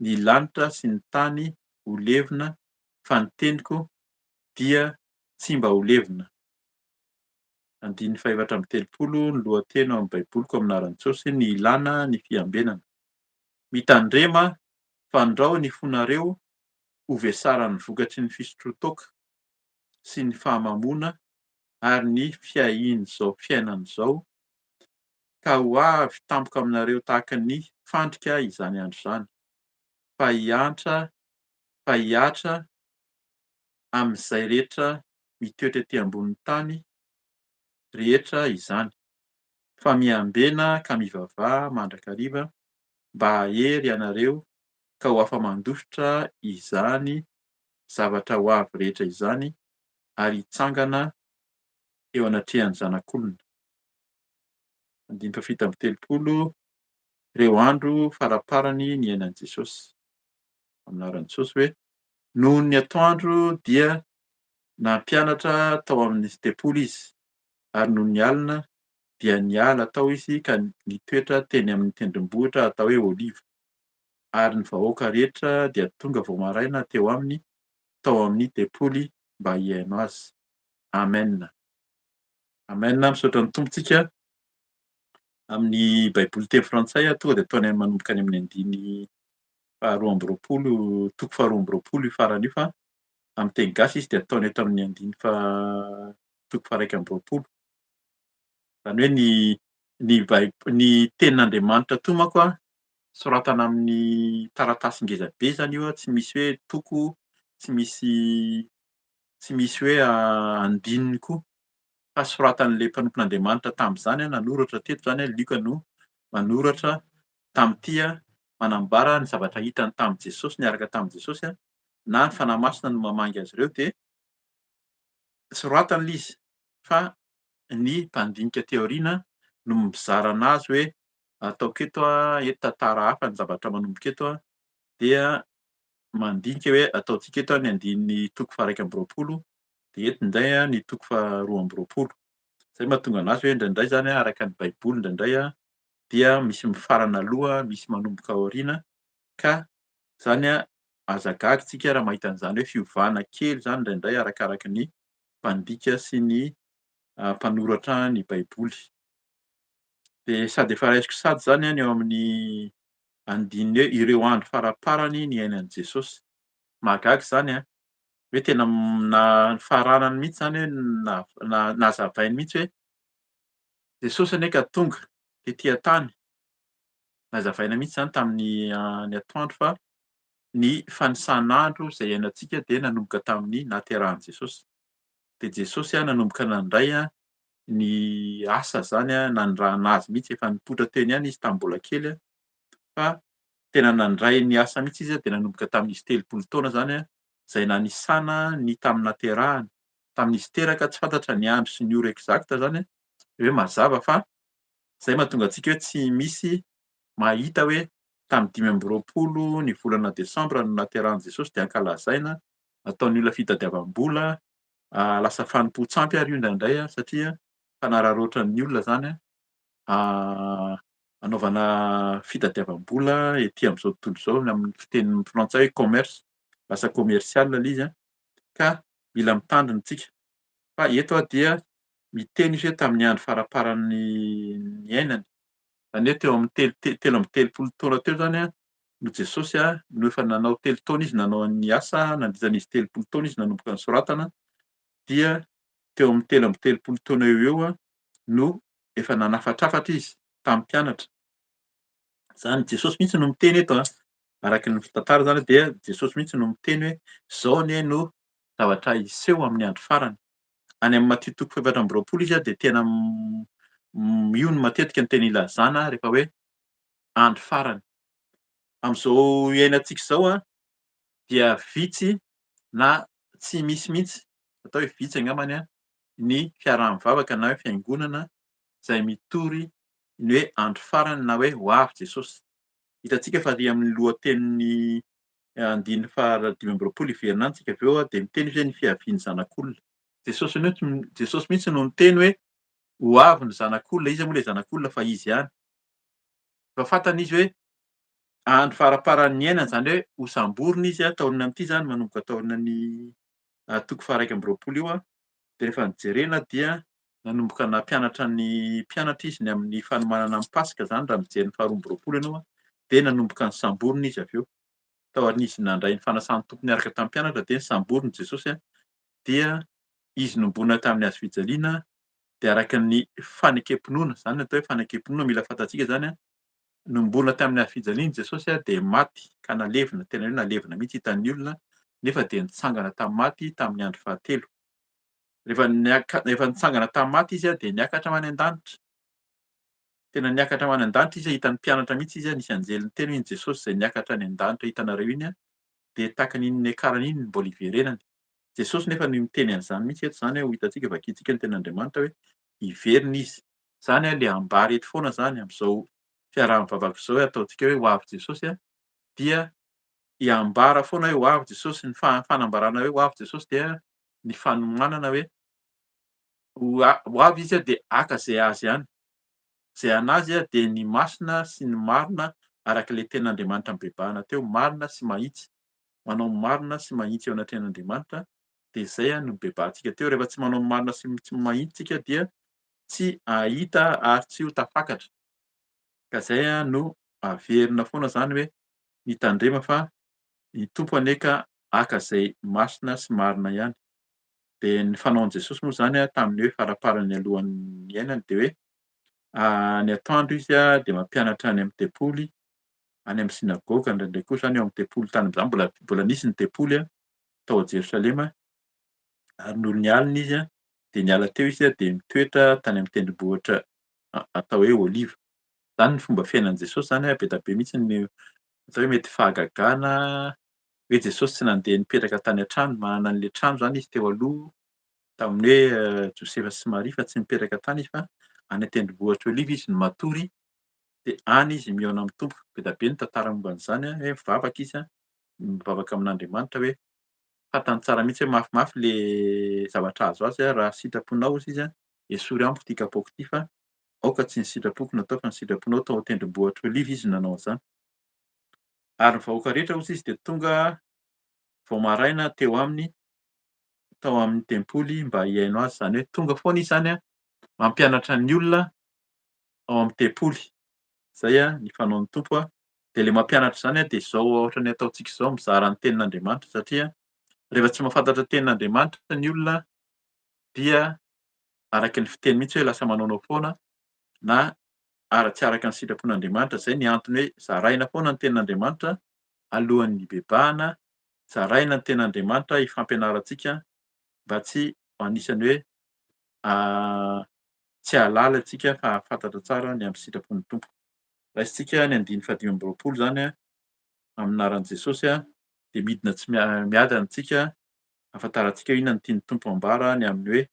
Ny lanitra sy ny tany ho levona fa ny teniko dia tsy mba ho levona. 2:30 ny lohateny ao amin'ny baiboliko amin'ny anaran'i Jesosy, ny ilana ny fiambenana. Mitandrema fandrao ny fonareo ho veasara ny vokatry ny fisotrotoaka sy ny fahamamona ary ny fiain'izao fiainana izao, ka ho avy tampoka aminareo tahaka ny fandrika izany andro izany. Fa hiatra amin'izay rehetra mitoetra ety ambonin'ny tany rehetra izany. Fa miambena ka mivavaha mandrakariva mba hahery ianareo ka ho afa-mandositra izany zavatra ho avy rehetra izany ary hitsangana eo anatrehan'ny zanak'olona. 2:30 ireo andro faraparany ny ainan'i Jesosy. Amin'ny anaran'i Jesosy hoe noho ny atoandro dia nampianatra tao amin'ny tempoli izy, ary noho ny alina dia niala tao izy ka nitoetra teny amin'ny tendrombohitra atao hoe Oliva. Ary ny vahoaka rehetra dia tonga vao maraina teo aminy tao amin'ny tempoli mba hiaino azy. Amen. Amen. Misaotra ny tompontsika amin'ny baiboly teny frantsay tonga dia ataony manomboka any amin'ny 2:20 toko 2:20 io farany io, fa amin'ny teny gasy izy dia ataony eto amin'ny 1:20 zany hoe ny tenin'Andriamanitra toa manko a soratana amin'ny taratasy ngeza be zany io a, tsy misy hoe toko, tsy misy hoe andininy koa, fa soratan'le mpanompon'Andriamanitra tamin'izany a nanoratra teto zany Luka no manoratra tamin'ity a, manambara ny zavatra hitany tamin'i Jesosy, niaraka tamin'i Jesosy a, na ny fanahy masina no mamangy azy ireo de soratany le izy. Fa ny mpandinika teo aoriana no mizara anazy hoe ataoko eto a, eto tantara hafa ny zavatra manomboka eto a, dia mandinika hoe ataontsika eto ny 1:20 de eto indray a ny 2:20. Zay mahatonga anazy hoe indraindray zany a araka ny baiboly indraindray a dia misy mifarana aloha, misy manomboka aoriana, ka zany a hazagaga isika raha mahita an'izany hoe fiovana kely zany indraindray arakaraky ny mpandika sy ny mpanoratra ny baiboly. De sady efa raisiko sady zany a ny eo amin'ny andininy hoe ireo andro faraparany ny ainan'i Jesosy. Mahagaga zany a hoe tena faranany mihitsy zany hoe nazavainy mihitsy hoe Jesosy anie ka tonga tetỳ an-tany. Nazavaina mihitsy zany tamin'ny ny atoandro fa ny fanisan'andro zay iainantsika de nanomboka tamin'ny naterahan'i Jesosy. De Jesosy a nanomboka nandray a ny asa zany a nandrahana azy mihitsy, efa nipoitra teny ihany izy tamin'ny mbola kely a, fa tena nandray ny asa mihitsy izy a de nanomboka tamin'izy 3 taona zany a, zay nanisana ny tamin'ny naterahany. Tamin'izy teraka tsy fantatra ny andro sy ny ora eksakta zany hoe mazava, fa zay mahatonga antsika hoe tsy misy mahita hoe tamin'ny 5:20 ny volana desambra no naterahan'i Jesosy de ankalazaina, ataon'ny olona fitadiavam-bola, lasa fanompoan-tsampy ary io indraindray a, satria fanararoatran'ny olona zany a anaovana fitadiavam-bola ety amin'izao tontolo izao, amin'ny fiteny frantsay hoe commerce, lasa commercial le izy a, ka mila mitandrina isika. Fa eto a dia miteny izy hoe tamin'ny andro faraparany ny ainany, zany hoe teo amin'ny telo amby 30 taona teo zany a no Jesosy a no efa nanao 3 taona izy nanao ny asa, nandritran'izy 30 taona izy nanomboka ny soratana, dia teo amin'ny 3 taona eo no efa nanafatrafatra izy tamin'ny mpianatra. Zany Jesosy mihitsy no miteny eto araky ny tantara zany dia Jesosy mihitsy no miteny hoe zao anie no zavatra hiseho amin'ny andro farany. Any amin'ny Matthieu 7:20 izy dia tena io no matetika ny tena ilazana rehefa hoe andro farany. Amin'izao iainantsika izao dia vitsy na tsy misy mihitsy, atao hoe vitsy angambany ny fiaraha-mivavaka na hoe fiangonana izay mitory ny hoe andro farany na hoe ho avy Jesosy. Hitantsika fa ary amin'ny lohatenin'ny 5:20 iverina any tsika avy eo dia miteny izy hoe ny fiavian'ny zanak'olona. Jesosy mihitsy no miteny hoe ho avy ny zanak'olona, iza moa ilay zanak'olona fa izy ihany. Fa fantana izy hoe andro faraparan'ny iainany, zany hoe ho samborina izy taonan'ity zany manomboka taonan'ny 120 io dia rehefa nijerena dia nanomboka nampianatra ny mpianatra izy ny amin'ny fanomanana ny Pasika zany raha mijery ny 2:20 ianao dia nanomboka ny samborina izy avy eo. Tao aorian'izy nandray ny fanasan'ny tompony niaraka tamin'ny mpianatra dia samboriny Jesosy dia izy nombonina tamin'ny hazofijaliana dia araka ny fanekempinoana, zany atao hoe fanekempinoana mila fantatsika zany nombonina tamin'ny hazofijaliana Jesosy dia maty ka nalevina, tena hoe nalevina mihitsy hitan'ny olona nefa dia nitsangana tamin'ny maty tamin'ny andro fahatelo. Rehefa nitsangana tamin'ny maty izy dia niakatra many an-danitra. Tena niakatra many an-danitra izy hitan'ny mpianatra mihitsy izy nisy anjely niteny hoe Jesosy izay niakatra any an-danitra hitanareo iny dia tahaka n'iny akarany iny mbola iverenany. Jesosy nefa no miteny an'izany mihitsy eto, zany ho hitantsika vakiantsika ny ten'Andriamanitra hoe hiverina izy. Zany ilay ambara eto foana zany amin'izao fiaraha-mivavaka izao ataontsika hoe ho avy Jesosy dia hiambara foana hoe ho avy Jesosy. Ny fanambarana hoe ho avy Jesosy dia ny fanomanana hoe ho avy izy dia haka izay azy ihany. Izay anazy dia ny masina sy ny marina arak'ilay ten'Andriamanitra nibebahana teo, marina sy mahitsy. Manao marina sy mahitsy eo anatrehan'Andriamanitra dia izay no bebahantsika teo. Rehefa tsy manao marina sy mahitsy tsika dia tsy hahita ary tsy ho tafakatra. Ka izay no averina foana zany hoe mitandrema fa ny tompo aneka haka izay masina sy marina ihany. Dia ny fanaon'i Jesosy moa zany tamin'ny hoe faraparany alohan'ny iainany dia hoe ny atoandro izy dia mampianatra any amin'ny tempoly, any amin'ny sinagoga ndraindray koa zany eo amin'ny tempoly tany amin'izany mbola nisy ny tempoly tao Jerosalema. Ary noho ny alina izy dia niala teo izy dia mitoetra tany amin'ny tendrombohitra atao hoe Oliva. Zany ny fomba fiainan'i Jesosy zany be dia be mihitsy ny atao hoe mety fahagagana hoe Jesosy tsy nandeha nipetraka tany an-trano, manana an'ilay trano zany izy teo aloha tamin'ny hoe Josefa sy Maria, fa tsy nipetraka tany izy fa any an-tendrombohitra Oliva izy no matory dia any izy mihaona amin'ny Tompo. Be dia be ny tantara momba an'izany hoe mivavaka izy mivavaka amin'Andriamanitra hoe fantany tsara mihitsy hoe mafimafy le zavatra azo azy raha sitraponao izy esory amiko ity kapaoko ity fa aoka tsy ny sitrapoko natao fa ny sitraponao tao an-tendrombohitra Oliva izy nanao an'izany. Ary ny vahoaka rehetra hozy izy dia tonga vao maraina teo aminy tao amin'ny tempoly mba hiaino azy, zany hoe tonga foana izy zany mampianatra ny olona ao amin'ny tempoly. Izay ny fanaon'ny Tompo dia ilay mampianatra izany dia izao ohatran'ny ataontsika izao mizara ny tenin'Andriamanitra satria rehefa tsy mahafantatra tenin'Andriamanitra ny olona dia araky ny fiteny mihitsy hoe lasa manaonao foana na tsy araka ny sitrapon'Andriamanitra. Izay ny antony hoe zaraina foana ny tenin'Andriamanitra alohan'ny hibebahana, zaraina ny tenin'Andriamanitra hifampianarantsika mba tsy anisany hoe tsy hahalala isika fa hahafantatra tsara ny amin'ny sitrapon'ny Tompo. Raisitsika ny 5:20 zany amin'ny anaran'i Jesosy dia midina tsy miadana antsika ahafantarantsika inona no tian'ny Tompo ambara ny amin'ny hoe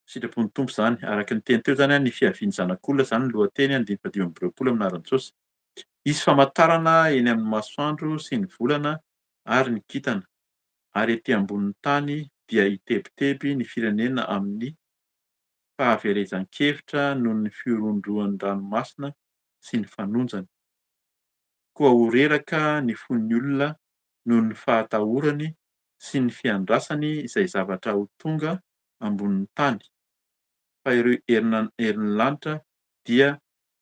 sitrapon'ny Tompo zany. Araky ny teny teo zany ny fiavian'ny zanak'olona zany ny lohateny 5:20 amin'ny anaran'i Jesosy. Hisy famantarana eny amin'ny masoandro sy ny volana ary ny kintana, ary etỳ ambonin'ny tany dia hitebiteby ny firenena amin'ny fahaverezan-kevitra noho ny firondroan'ny ranomasina sy ny fanonjany. Koa ho reraka ny fon'ny olona noho ny fahatahorany sy ny fiandrasany izay zavatra ho tonga ambonin'ny tany. Fa ireo herin'ny lanitra dia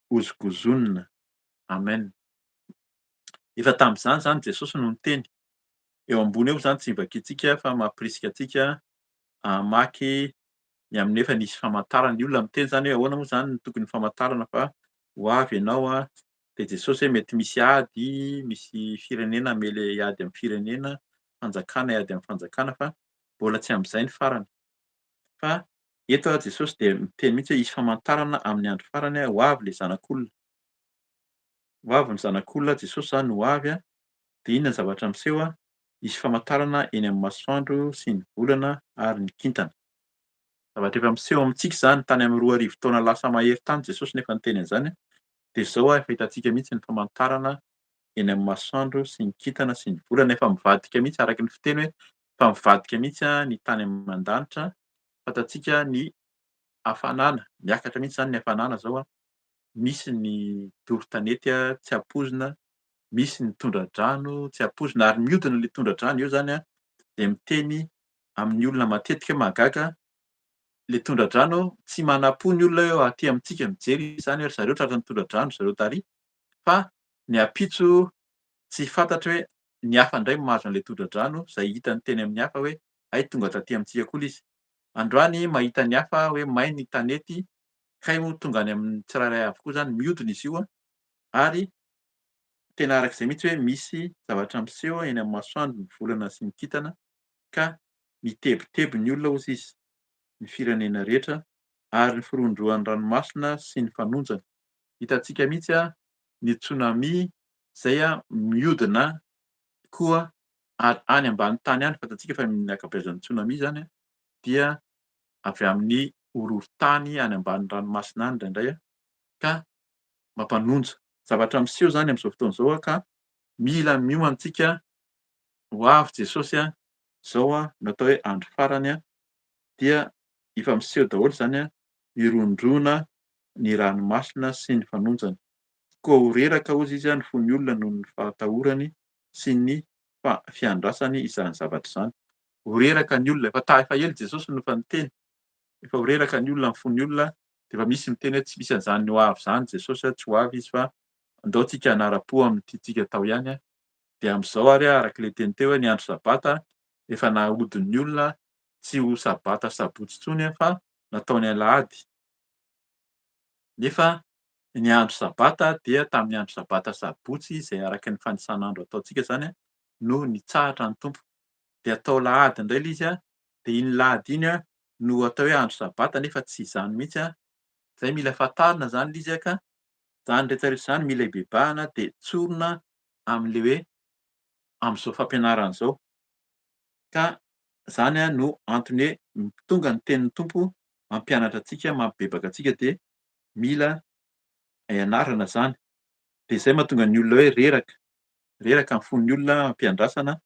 hozongozonina. Amen. Efa tamin'izany zany Jesosy no niteny. Eo ambony eo zany tsy vakiantsika fa mampirisika antsika maky ny amin'ny efa nisy famantarana ny olona miteny zany hoe ahoana moa zany ny tokony famantarana fa ho avy ianao de Jesosy hoe mety misy ady, misy firenena hamely ady amin'ny firenena, fanjakana hiady amin'ny fanjakana fa mbola tsy amin'izay ny farany. Fa eto Jesosy de miteny mihitsy hoe hisy famantarana amin'ny andro farany ho avy le zanak'olona. Ho avy ny zanak'olona, Jesosy zany ho avy de inona ny zavatra miseho hisy famantarana eny amin'ny masoandro sy ny volana ary ny kintana. Zavatra efa miseho amintsika zany tany amin'ny 2000 taona lasa mahery tany Jesosy nefa niteny an'izany de zao efa hitantsika mihitsy ny famantarana eny amin'ny masoandro sy ny kintana sy ny volana efa mivadika mihitsy araky ny fiteny hoe efa mivadika mihitsy ny tany aman-danitra. Fantatsika ny hafanana, miakatra mihitsy zany ny hafanana zao misy ny doro-tanety tsy ampoizina, misy ny tondra-drano tsy ampoizina ary mihodina le tondra-drano eo zany de miteny amin'ny olona matetika mahagaga. Le tondra-drano tsy manam-po ny olona eo aty amintsika mijery zany hoe zareo tratran'ny tondra-drano zareo tary, fa ny ampitso tsy fantatra hoe ny hafa indray mahazo an'le tondra-drano zay hitany teny amin'ny hafa hoe hay tonga taty amintsika koa izy. Androany mahita ny hafa hoe mainy ny tanety, kay moa tonga any amin'ny tsirairay avokoa zany mihodina izy io ary tena arak'izay mihitsy hoe misy zavatra miseho eny amin'ny masoandro, ny volana sy ny kintana ka mitebotebo ny olona hozy izy, ny firenena rehetra ary ny firondroan'ny ranomasina sy ny fanonjana. Hitantsika mihitsy ny tsunami zay mihodina koa any ambany tany any, fantatsika fa ny ankabeazan'ny tsunami zany dia avy amin'ny horohon-tany any ambany ranomasina any indraindray ka mampanonja. Zavatra miseho zany amin'izao fotoana izao ka mila miomana antsika ho avy Jesosy zao natao hoe andro farany dia efa miseho daholo zany hirondrona ny ranomasina sy ny fanonjana. Koa ho reraka hozy izy ny fon'ny olona noho ny fahatahorany sy ny fiandrasany izany zavatra izany. Ho reraka ny olona, efa ela Jesosy no efa niteny, efa ho reraka ny olona, ny fon'ny olona de efa misy miteny hoe tsy misy an'izany ho avy zany Jesosy tsy ho avy izy fa andao tsika hanara-po amin'ity tsika atao ihany de amin'izao ary arak'le teny teo hoe ny andro sabata efa nahodin'ny olona tsy ho sabata sabotsy intsony fa nataony alahady. Nefa ny andro sabata dia tamin'ny andro sabata sabotsy zay araky ny fanisan'andro ataontsika zany no nitsahatra ny tompo. De atao lahady indray le izy de iny lahady iny no atao hoe andro sabata nefa tsy izany mihitsy zay mila fantarina zany le izy ka zany rehetra rehetra zany mila ibebahana de tsorina amin'le hoe amin'izao fampianarana zao. Ka zany no antony hoe tonga ny tenin'ny tompo mampianatra antsika, mampibebaka antsika de mila ianarana zany. De zay mahatonga ny olona hoe reraka, reraka ny fon'ny olona ampiandrasana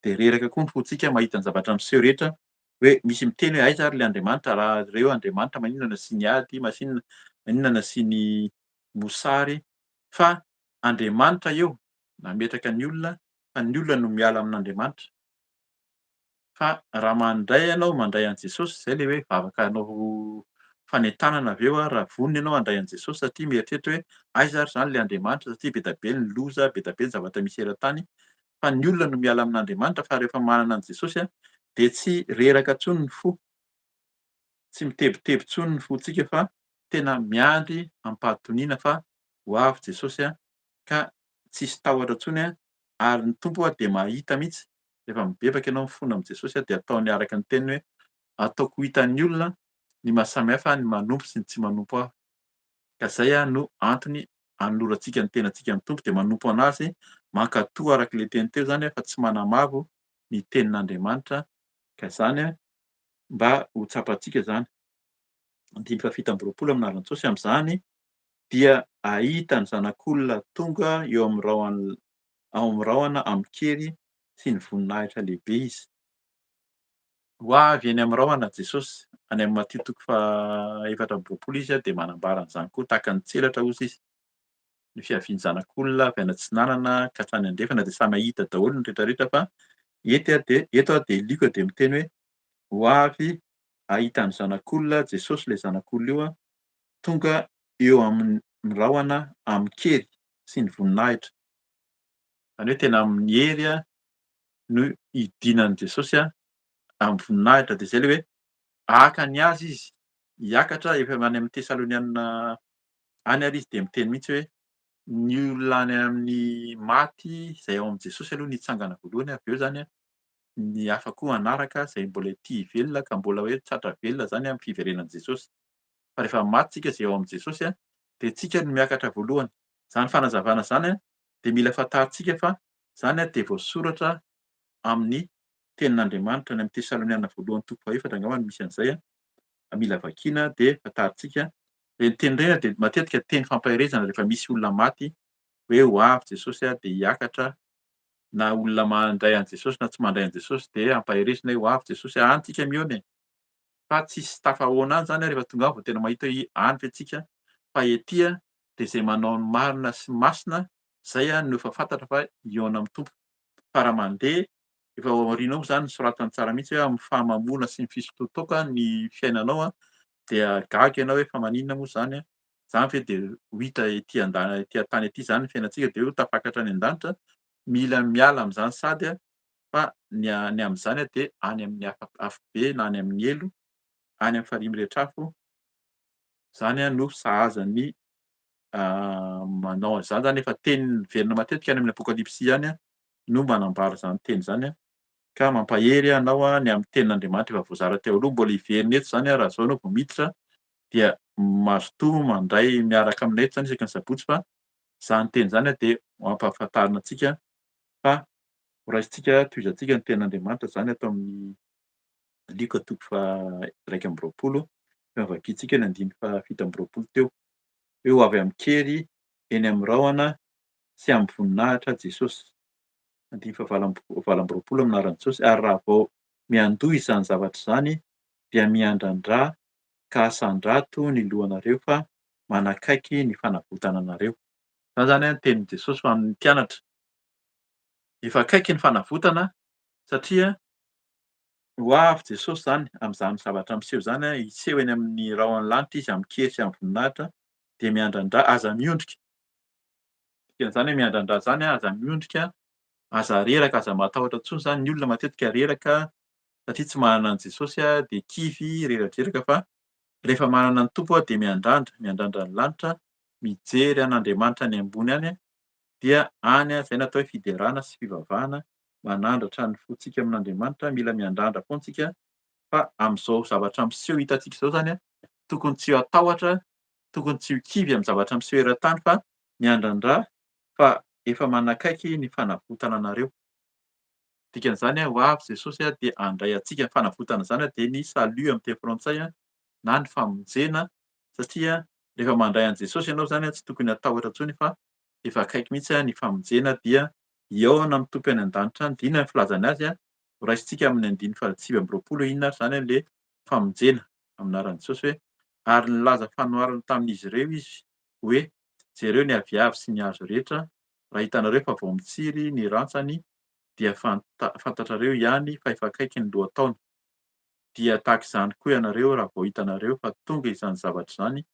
de reraka koa ny fontsika mahita ny zavatra miseho rehetra hoe misy miteny hoe aiza ary le Andriamanitra raha ireo Andriamanitra maninona no nasiany ady, maninona no nasiany mosary fa Andriamanitra eo nametraka ny olona fa ny olona no miala amin'Andriamanitra. Fa raha mandray ianao mandray an'i Jesosy zay le hoe vavaka anao fanentanana avy eo raha vonona ianao handray an'i Jesosy satria mieritreritra hoe aiza ary zany le Andriamanitra satria be dia be ny loza, be dia be ny zavatra misy eran-tany fa ny olona no miala amin'Andriamanitra fa rehefa manana an'i Jesosy de tsy reraka intsony ny fo, tsy mitebotebo intsony ny fontsika fa tena miandry ampahantoniana fa ho avy Jesosy ka tsisy tahotra intsony ary ny tompo de mahita mihitsy rehefa mibebaka ianao mifono amin'i Jesosy de ataony araka ny teniny hoe ataoko hitan'ny olona ny mahasamihafa ny manompo sy ny tsy manompo ahy. Ka zay no antony hanolorantsika ny tenantsika amin'ny tompo de manompo anazy mankatoa arak'le teny teo zany fa tsy manamavo ny tenin'Andriamanitra ka zany mba ho tsapantsika zany. 5:7 amin'ny Arantsosy amin'izany dia ahita ny zanak'olona tonga eo amin'ny rahona ao amin'ny rahona amin'ny kery sy ny voninahitra lehibe izy. Ho avy eny amin'ny rahona Jesosy any amin'ny Matthieu 4:20 izy de manambara an'izany koa tahaka ny tselatra hozy izy. Ny fiaviany zanak'olona avy any antsinanana ka hatrany andrefana de samy ahita daholo ny rehetra rehetra fa eto de Luka de miteny hoe ho avy ahita ny zanak'olona Jesosy le zanak'olona io tonga eo amin'ny rahona amin'ny kery sy ny voninahitra. Zany hoe tena amin'ny hery no idinan'i Jesosy amin'ny voninahitra de zay le hoe Ahaka ny azy izy, hiakatra efa any amin'ny Tesalonianina any ary izy de miteny mihitsy hoe ny olona any amin'ny maty izay ao amin' Jesosy aloha nitsangana voalohany, avy eo zany a ny hafa koa hanaraka izay mbola tia hivelona ka mbola hoe tratra velona zany amin'ny fiverenan' Jesosy. Fa rehefa maty tsika izay ao amin' Jesosy de tsika no miakatra voalohany. Zany fanazavana zany de mila fantarintsika fa zany de voasoratra amin'ny tenin'Andriamanitra any amin'ny Tesalonianina voalohany toko fahaefatra angamba no misy an'izay mila vakiana de fantarintsika. Reny teny reny de matetika teny fampahirezana rehefa misy olona maty hoe ho avy Jesosy de hiakatra, na olona mandray an' Jesosy na tsy mandray an' Jesosy de ampahirezina hoe ho avy Jesosy any tsika mihaona e. Fa tsisy tafahoana any zany rehefa tonga ao vao tena mahita hoe any ve tsika, fa ety de zay manao ny marina sy masina zay no efa fantatra fa hihaona amin'ny Tompo. Fa raha mandeha efa ao aoriana ao zany nosoratany tsara mihitsy hoe amin'ny fahamamona sy ny fisintotoaka ny fiainanao dia gaga ianao hoe fa maninona moa zany zany ve de ho hita ety ety an-tany ety zany ny fiainantsika de ho tafakatra any an-danitra. Mila miala amin'izany sady fa ny amin'izany de any amin'ny afo be na any amin'ny elo, any amin'ny farihy miretrafo, zany no sahazan'ny manao an'izany zany efa teny miverina matetika any amin'ny apokalipsy any no manambara zany teny zany ka mampahery ianao ny amin'ny tenin'Andriamanitra efa voazara teo aloha mbola hiverina eto zany raha zao ianao vao miditra dia mazotoa mandray miaraka aminay eto zany isaky ny sabotsy fa zany teny zany de mampahafantarina antsika fa horaisintsika tohizantsika ny tenin'Andriamanitra zany atao amin'ny Lika toko faha-1 amby roapolo fa vakiantsika ny andiny fahafito amby roapolo teo hoe ho avy amin'ny kery eny amin'ny rahona sy amin'ny voninahitra Jesosy. Andiny faha-valo amby roapolo amin'ny anaran'i Jesosy ary raha vao miandoha izany zavatra izany dia miandrandrà ka hasandrato ny lohanareo fa manakaiky ny fanavotana anareo. Zany zany ny tenin'i Jesosy ho an'ny mpianatra. Efa akaiky ny fanavotana satria ho avy Jesosy zany amin'izany zavatra miseho zany hiseho eny amin'ny rahona lanitra izy amin'ny kery sy amin'ny voninahitra de miandrandrà aza miondrika. Dikan'izany hoe miandrandrà zany aza miondrika, aza reraka, aza matahotra intsony zany ny olona matetika reraka satria tsy manana an' Jesosy de kivy reradreraka fa rehefa manana ny Tompo de miandrandra, miandrandra ny lanitra, mijery an'Andriamanitra any ambony any dia any izay natao hoe fiderana sy fivavahana, manandratra ny fontsika amin'Andriamanitra. Mila miandrandra foana tsika fa amin'izao zavatra miseho hitantsika zao zany tokony tsy ho atahotra, tokony tsy ho kivy amin'ny zavatra miseho eran-tany fa miandrandrà fa efa manakaiky ny fanavotana anareo. Dikan'izany ho avy Jesosy de handray antsika. Ny fanavotana zany de ny salut amin'ny teny frantsay na ny famonjena satria rehefa mandray an' Jesosy ianao zany tsy tokony hatahotra intsony fa efa akaiky mihitsy ny famonjena dia hiaona amin'ny Tompo any an-danitra any. De inona ny filazany azy horaisintsika amin'ny andiny faha-9 amby roapolo inona ary zany le famonjena amin'ny anaran'i Jesosy hoe ary nilaza fanoharana tamin'izy ireo izy hoe jereo ny aviavy sy ny hazo rehetra, raha hitanareo fa vao mitsiry ny rantsany dia fantatrareo ihany fa efa akaiky ny lohataona. Dia tahaka izany koa ianareo raha vao hitanareo fa tonga izany zavatra izany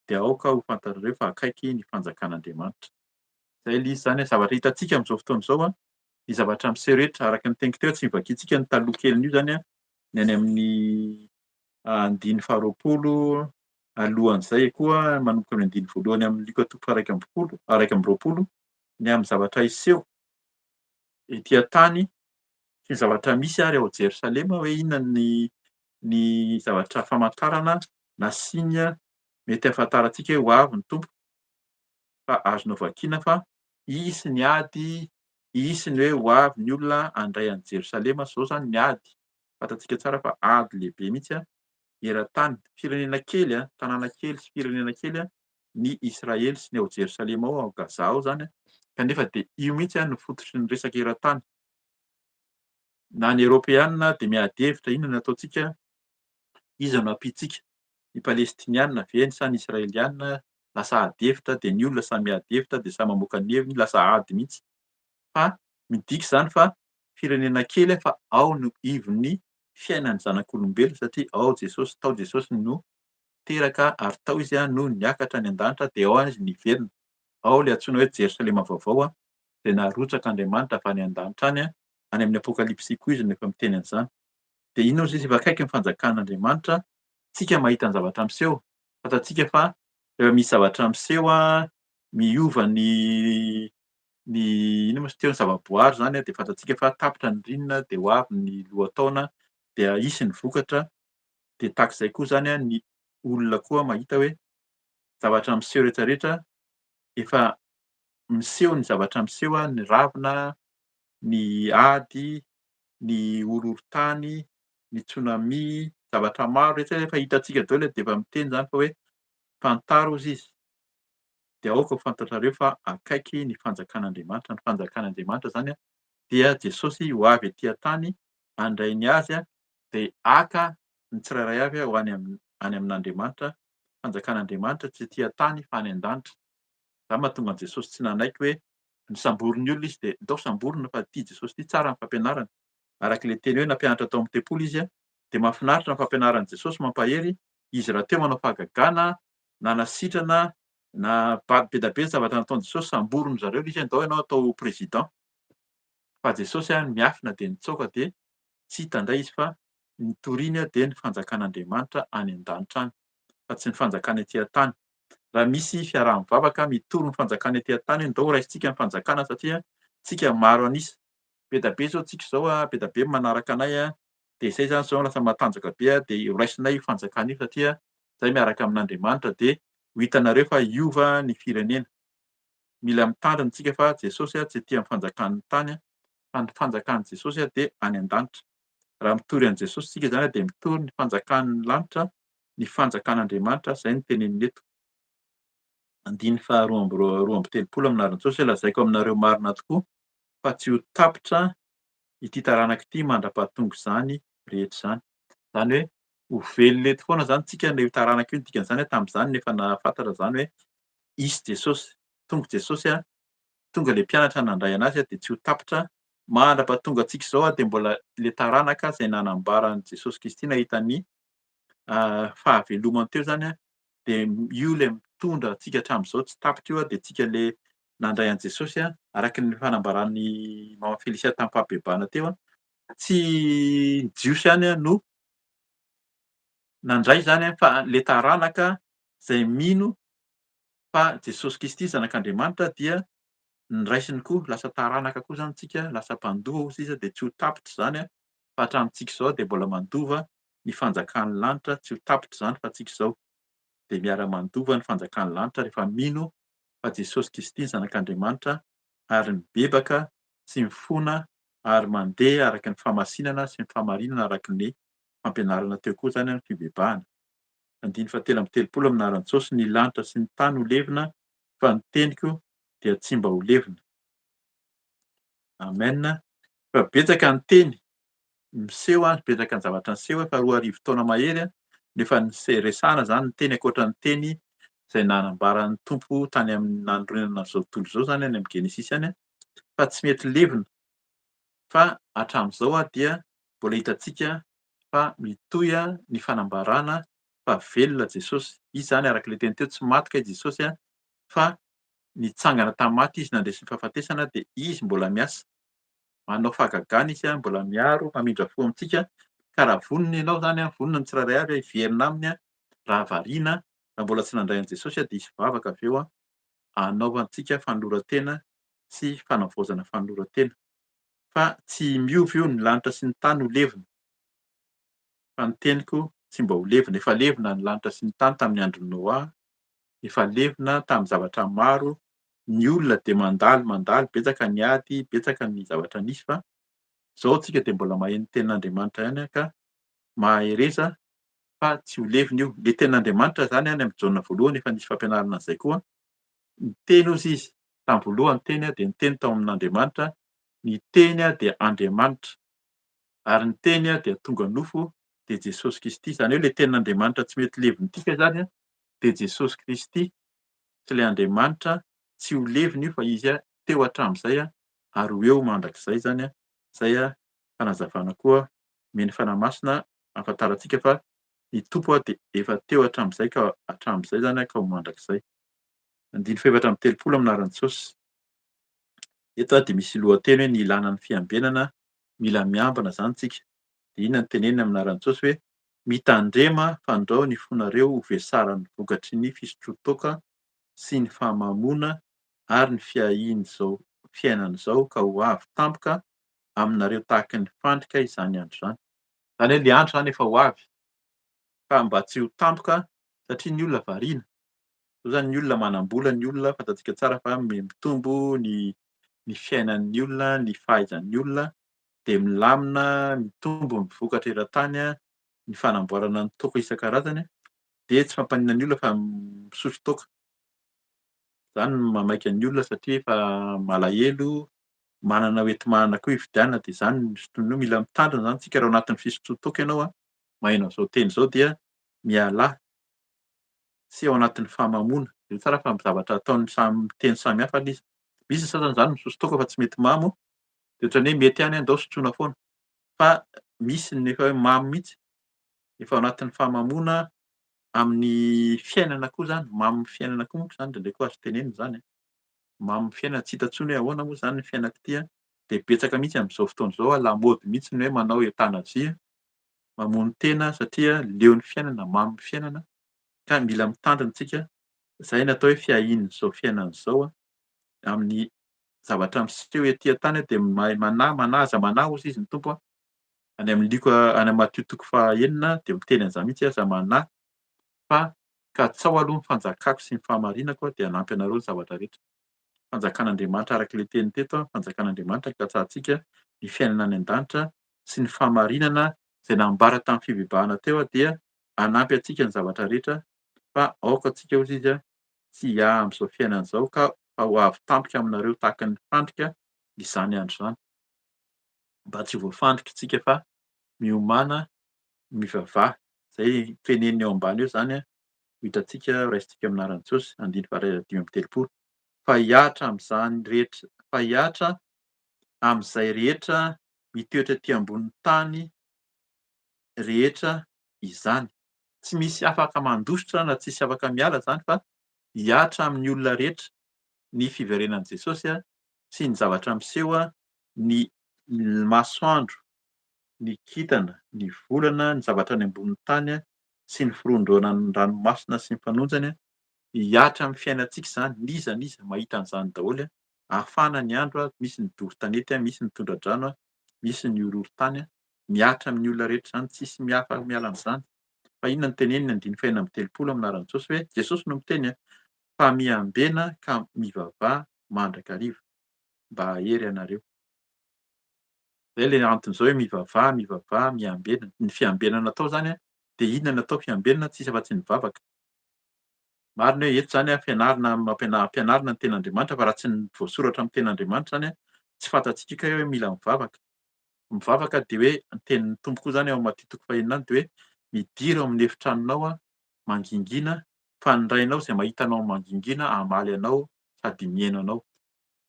de aoka ho fantarareo fa akaiky ny fanjakan'Andriamanitra. Zay le izy zany zavatra hitantsika amin'izao fotoana izao ny zavatra miseho rehetra araka ny teniko teo tsy vakiantsika ny taloha keliny io zany ny any amin'ny andiny faha-roapolo alohan'izay koa manomboka amin'ny andiny voalohany amin'ny Lika toko faha-1 amby roapolo ny amin'ny zavatra hiseho ety an-tany sy ny zavatra misy ary ao Jerosalema hoe inona ny zavatra famantarana na signe mety ahafantarantsika hoe ho avy ny Tompo. Fa azonao vakiana fa hisy ny ady, hisy ny hoe ho avy ny olona handray an'i Jerosalema. Zao zany ny ady, fantatsika tsara fa ady lehibe mihitsy eran-tany. Firenena kely tanàna kely sy firenena kely ny Israely sy ny ao Jerosalema ao Gaza ao zany kanefa de io mihitsy no fototry ny resaka eran-tany. Na ny Eoropeanina de miady hevitra inona no ataontsika, iza no ampitsika, ny Palestinianina ve sa ny Israelianina lasa ady hevitra de ny olona samy miady hevitra de samy mamoaka ny heviny lasa ady mihitsy. Fa midika izany fa firenena kely fa ao no ivon'ny fiainan'ny zanak'olombelona satria ao Jesosy, tao Jesosy no teraka ary tao izy no niakatra any an-danitra de ao izy niverina. Ao le antsoina hoe Jerosalema vaovao zay narotsak'Andriamanitra avy any an-danitra any, any amin'ny apokalipsy koa izy no efa miteny an'izany. Dia ino izy efa akaiky ny fanjakan'Andriamanitra, tsika mahita ny zavatra miseho. Fantatsika fa rehefa misy zavatra miseho miova ny ino moa izy teo, ny zavaboary zany dia fantatsika fa tapitra ny ririnina dia ho avy ny lohataona dia hisy ny vokatra. Dia tahak'izay koa zany ny olona koa mahita hoe zavatra miseho rehetrarehetra efa miseho ny zavatra miseho ny ravina, ny ady, ny horohorontany, ny tsunami, zavatra maro rehetra efa hitantsika daholo dia efa miteny zany fa hoe mpantaro hozy izy. Dia aoka ho fantatrareo fa akaiky ny fanjakan'Andriamanitra. Ny fanjakan'Andriamanitra zany dia Jesosy ho avy etỳ an-tany handray ny azy dia haka ny tsirairay avy ho any amin'Andriamanitra. Fanjakan'Andriamanitra tsy etỳ an-tany fa any an-danitra. Zany mahatonga an'i Jesosy tsy nanaiky hoe nisamborin'ny olona izy dia ndao samborina fa ity Jesosy ity tsara ny fampianarana. Arak'ilay teny hoe nampianatra tao amin'ny tempoly izy dia mahafinaritra ny fampianaran'i Jesosy, mampahery. Izy raha teo manao fahagagana na nasitrana na be da be ny zavatra nataon'i Jesosy, samboriny zareo ilay izy hoe ndao ianao atao président. Fa Jesosy miafina dia nitsoaka dia tsy hita indray izy fa nitoriany dia ny fanjakan'Andriamanitra any an-danitra any, fa tsy ny fanjakana etỳ an-tany. Raha misy fiaraha-mivavaka mitory ny fanjakana etỳ an-tany, ndao raisitsika ny fanjakana satria tsika maro an'isa. Be da be zao tsika izao be da be manaraka anay dia izay zany izao lasa matanjaka be dia ho raisinay io fanjakana io satria izahay miaraka amin'Andriamanitra dia ho hitanareo fa hiova ny firenena. Mila mitandrina tsika fa Jesosy tsy etỳ amin'ny fanjakan'ny tany fa ny fanjakan'i Jesosy dia any an-danitra. Raha mitory an'i Jesosy tsika zany dia mitory ny fanjakan'ny lanitra, ny fanjakan'Andriamanitra. Izay no tenenina eto. Andiny faharoa amby telopolo amin'ny Jesosy lazaiko aminareo marina tokoa fa tsy ho tapitra ity taranaka ity mandra-pahatonga izany rehetra izany. Zany hoe ho velona eto foana zany tsika ilay taranaka io. Ny dikan'izany tamin'izany nefa nahafantatra zany hoe isy Jesosy, tonga Jesosy tonga ilay mpianatra nandray anazy dia tsy ho tapitra. Mandra-pahatonga antsika izao dia mbola ilay taranaka izay nanambaran'i Jesosy Kristy nahita ny fahavelomany teo zany dia io ilay mitondra antsika hatramin'izao tsy tapitra io dia tsika ilay nandray an'i Jesosy araka ny fanambaran'ny mama Felisia tamin'ny fahabebana teo tsy jiosy ihany no nandray zany fa ilay taranaka izay mino fa Jesosy Kristy zanak'Andriamanitra dia niraisiny koa lasa taranaka koa zany tsika, lasa mpandova hozy izy dia tsy ho tapitra izany fa hatramintsika izao dia mbola mandova ny fanjakan'ny lanitra. Tsy ho tapitra izany fa tsika izao dia miara-mandova ny fanjakan'ny lanitra rehefa mino fa Jesosy Kristy ny zanak'Andriamanitra ary mibebaka sy mifona ary mandeha araka ny famasinana sy ny fahamarinana araka ny fampianarana teo koa zany ny fibebahana. Andiny fahatelo amby telopolo amin'ny Jesosy ny lanitra sy ny tany ho levina fa ny teniko dia tsy mba ho levina. Amen. Fa betsaka ny teny miseho betsaka ny zavatra miseho fa 2 taona mahery nefa resahana zany ny teny ankoatra ny teny izay nanambaran'ny tompo tany amin'ny nanorenana zao tontolo izao zany any amin'ny Genesisy any fa tsy mety levina. Fa hatramin'izao dia mbola hitantsika fa mitohy ny fanambarana fa velona Jesosy. Izy zany arak'ilay teny teo tsy maty kay Jesosy fa nitsangana tamaty izy nandresy ny fahafatesana dia izy mbola miasa. Manao fahagagana izy mbola miaro mamindra fo amintsika ka raha vonona ianao zany vonona ny tsirairay avy hiverina aminy raha variana raha mbola tsy nandray an'i Jesosy dia izy vavaka avy eo hanaovantsika fanoloran-tena sy fanavaozana fanoloran-tena. Fa tsy miova io ny lanitra sy ny tany ho levina fa ny teniko tsy mba ho levina. Efa levina ny lanitra sy ny tany tamin'ny andron'i Noa, efa levina tamin'ny zavatra maro. Ny olona dia mandaly betsaka ny ady, betsaka ny zavatra nisy fa izao tsika dia mbola maheno tenin'Andriamanitra ihany ka mahereza fa tsy ho levina io. Ilay tenin'Andriamanitra zany any amin'ny Jaona voalohany efa nisy fampianarana an'izay koa. Ny teny hozy izy tamin'ny voalohany teny dia ny teny tao amin'Andriamanitra, ny teny dia Andriamanitra ary ny teny dia tonga nofo dia Jesosy Kristy. Izany hoe ilay tenin'Andriamanitra tsy mety levina tika zany dia Jesosy Kristy sy ilay Andriamanitra tsy ho levina io fa izy teo hatramin'izay ary ho eo mandrakizay zany. Izay fanazavana koa meny fanahy-masina ahafantarantsika fa ny tompo dia efa teo hatramin'izay ka hatramin'izay zany ka ho mandrakizay. Andiny faha-efatra amby telopolo amin'ny Jesosy. Eto dia misy lohateny hoe ny ilana ny fiambenana mila miambina zany tsika. dia inona no teneniny amin'anaran'i Jesosy hoe mitandrema fandrao ny fonareo ho vesaran'ny vokatry ny fisotrotoaka sy ny fahamamoana ary ny fiainan'izao ka ho avy tampoka aminareo tahaka ny fandrika izany andro izany. Zany hoe ilay andro zany efa ho avy, ka mba tsy ho tampoka satria ny olona variana. Zao zany ny olona manam-bola, ny olona fantatsika tsara fa mitombo ny fiainan'ny olona, ny fahaizan'ny olona de milamina, mitombo ny vokatra eran-tany ny fanamboarana ny toaka isan-karazany de tsy mampanina ny olona fa misotro toaka. Zany no mamaika ny olona satria efa malahelo, manana hoentim-mahanana koa ividianana de zany no sotominio mila mitandrina zany tsika raha ao anatin'ny fisotro-toaka ianao maheno an'izao teny izao dia mialahy sy ao anatin'ny fahamamoana. De tsara fa zavatra ataony teny samihafa ilay izy. Misy ny sasany zany misotro toaka fa tsy mety mamo, de ohatran'ny hoe mety ihany andao sotroina foana. Fa misy ny efa hoe mamy mihitsy, efa ao anatin'ny fahamamoana amin'ny fiainana koa zany, mamy fiainana koa monko zany ndraindray koa azo tenenina zany. Mamy fiainana tsy hita intsony hoe ahoana moa zany ny fiainako ity de betsaka mihitsy amin'izao fotoana izao lamaody mihitsy ny hoe manao euthanasie, mamono tena satria leo ny fiainana, mamy fiainana ka mila mitandrina isika. Zay no atao hoe fiahian'izao fiainana izao amin'ny zavatra miseho ety an-tany de mahay manaja hozy izy ny tompo any amin'ny Matthieu toko fahaenina de miteny an'izany mihitsy aza manahy fa ka atao aloha ny fanjakako sy ny fahamarinako de hanampy anareo ny zavatra rehetra. Fanjakan'Andriamanitra arak'ilay teny teto fanjakan'Andriamanitra ikatsahantsika ny fiainana any an-danitra sy ny fahamarinana zay nambara tamin'ny fivavahana teo dia hanampy antsika ny zavatra rehetra fa aoka antsika hozy izy tsy hiahy amin'izao fiainana izao ka ho avy tampoka aminareo tahaka ny fandrika izany andro izany. Mba tsy voafandrika isika fa miomana, mivavaha. Zay teneniny eo ambany eo zany ho hitantsika raisintsika amin'anaran'i Jesosy andiny faharay dimy amby telopolo. Fa hiatra amin'izany rehetra, fa hiatra amin'izay rehetra mitoetra ety ambonin'ny tany rehetra izany. Tsy misy afaka mandositra na tsisy afaka miala zany fa hiatra amin'ny olona rehetra ny fiverenan'i Jesosy sy ny zavatra miseho ny masoandro, ny kintana, ny volana, ny zavatra any ambonin'ny tany sy ny firondronan'ny ranomasina sy ny fanonjany hiatra amin'ny fiainantsika zany n'iza mahita an'izany daholo hafana ny andro misy ny doro-tanety, misy ny tondra-drano, misy ny horohoro-tany miatra amin'ny olona rehetra zany tsisy miala amin'izany. Fa inona no teneniny andiny faha enina amby telopolo amin'anaran'i Jesosy hoe Jesosy no miteny fa miambena ka mivavaha mandrakariva mba hahery anareo. Zay le anton'izao hoe mivavaha, miambena. Ny fiambenana atao zany de inona no atao fiambenana tsisy afa-tsy ny mivavaka. Marina hoe eto zany fianarana ampianarina ny ten'Andriamanitra fa raha tsy voasoratra amin'ny ten'Andriamanitra zany tsy fantatsika ka hoe mila mivavaka. Mivavaka de hoe ny tenin'ny Tompo koa zany ao amin'ny Matthieu toko fahaenina any de hoe midira ao amin'ny efitranonao mangingina fa ny rainao zay mahita anao mangingina hamaly anao sady mihaino anao.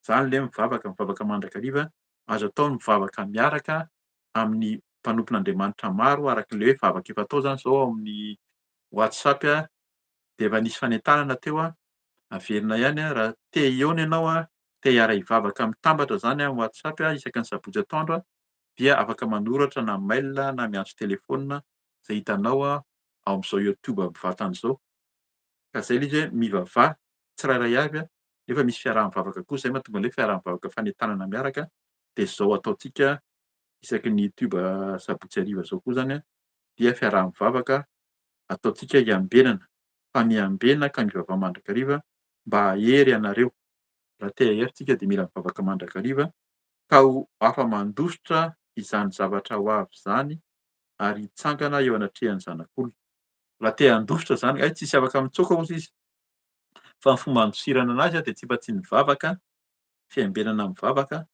Zany le mivavaka mandrakariva. Azo atao ny mivavaka miaraka amin'ny mpanompon'Andriamanitra maro arak'ilay hoe vavaka efa atao zany zao amin'ny WhatsApp de efa nisy fanentanana teo averina ihany raha te hihaona ianao te hiara hivavaka mitambatra zany amin'ny WhatsApp isaky ny sabotsy atoandro dia afaka manoratra na mail na miantso telefaonina zay hitanao ao amin'izao YouTube mivantana izao. Ka zay le izy hoe mivavaha tsirairay avy nefa misy fiaraha-mivavaka koa zay mahatonga an'ilay fiaraha-mivavaka fanentanana miaraka de zao ataontsika isaky ny YouTube sabotsy hariva zao koa zany dia fiaraha-mivavaka ataontsika hiambenana fa miambena ka mivavaha mandrakariva mba hahery anareo. Raha te hahery tsika de mila mivavaka mandrakariva ka ho afa-mandositra izany zavatra ho avy zany ary hitsangana eo anatrehan'ny zanak'olona. Raha te handositra zany tsisy afaka mitsoaka hozy izy fa ny fomba handosirana anazy de tsy afa-tsy ny mivavaka, fiambenana mivavaka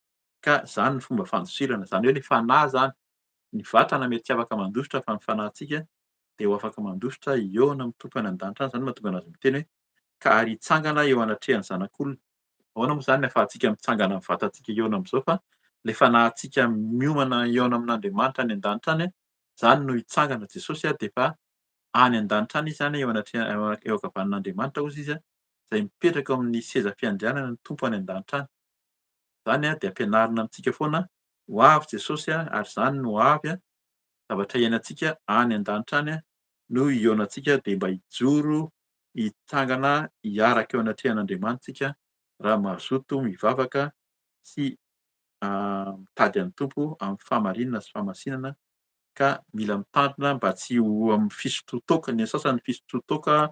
ka zany ny fomba fandosirana zany hoe le fanahy zany. Ny vatana mety tsy afaka mandositra fa ny fanahintsika de ho afaka mandositra eo amin'ny Tompo any an-danitra any. Zany mahatonga anazy miteny hoe ka ary hitsangana eo anatrehan'ny zanak'olona. Ahoana moa zany ny ahafahantsika mitsangana amin'ny vatantsika eo amin'izao fa le fanahintsika miomana eo amin'Andriamanitra any an-danitra any zany no hitsangana. Jesosy de efa any an-danitra any izy zany eo ankavanan'Andriamanitra hozy izy zay mipetraka ao amin'ny seza fiandrianana ny Tompo any an-danitra any. Zany de ampianarina amintsika foana ho avy Jesosy ary zany no ho avy zavatra iainantsika any an-danitra any no iaonantsika dia mba hijoro, hitsangana, hiaraka eo anatrehan'Andriamanitsika raha mazoto mivavaka sy mitady an'ny tompo amin'ny fahamarinana sy fahamasinana ka mila mitandrina mba tsy ho amin'ny fisotrotoka ny sasany fisotrotoka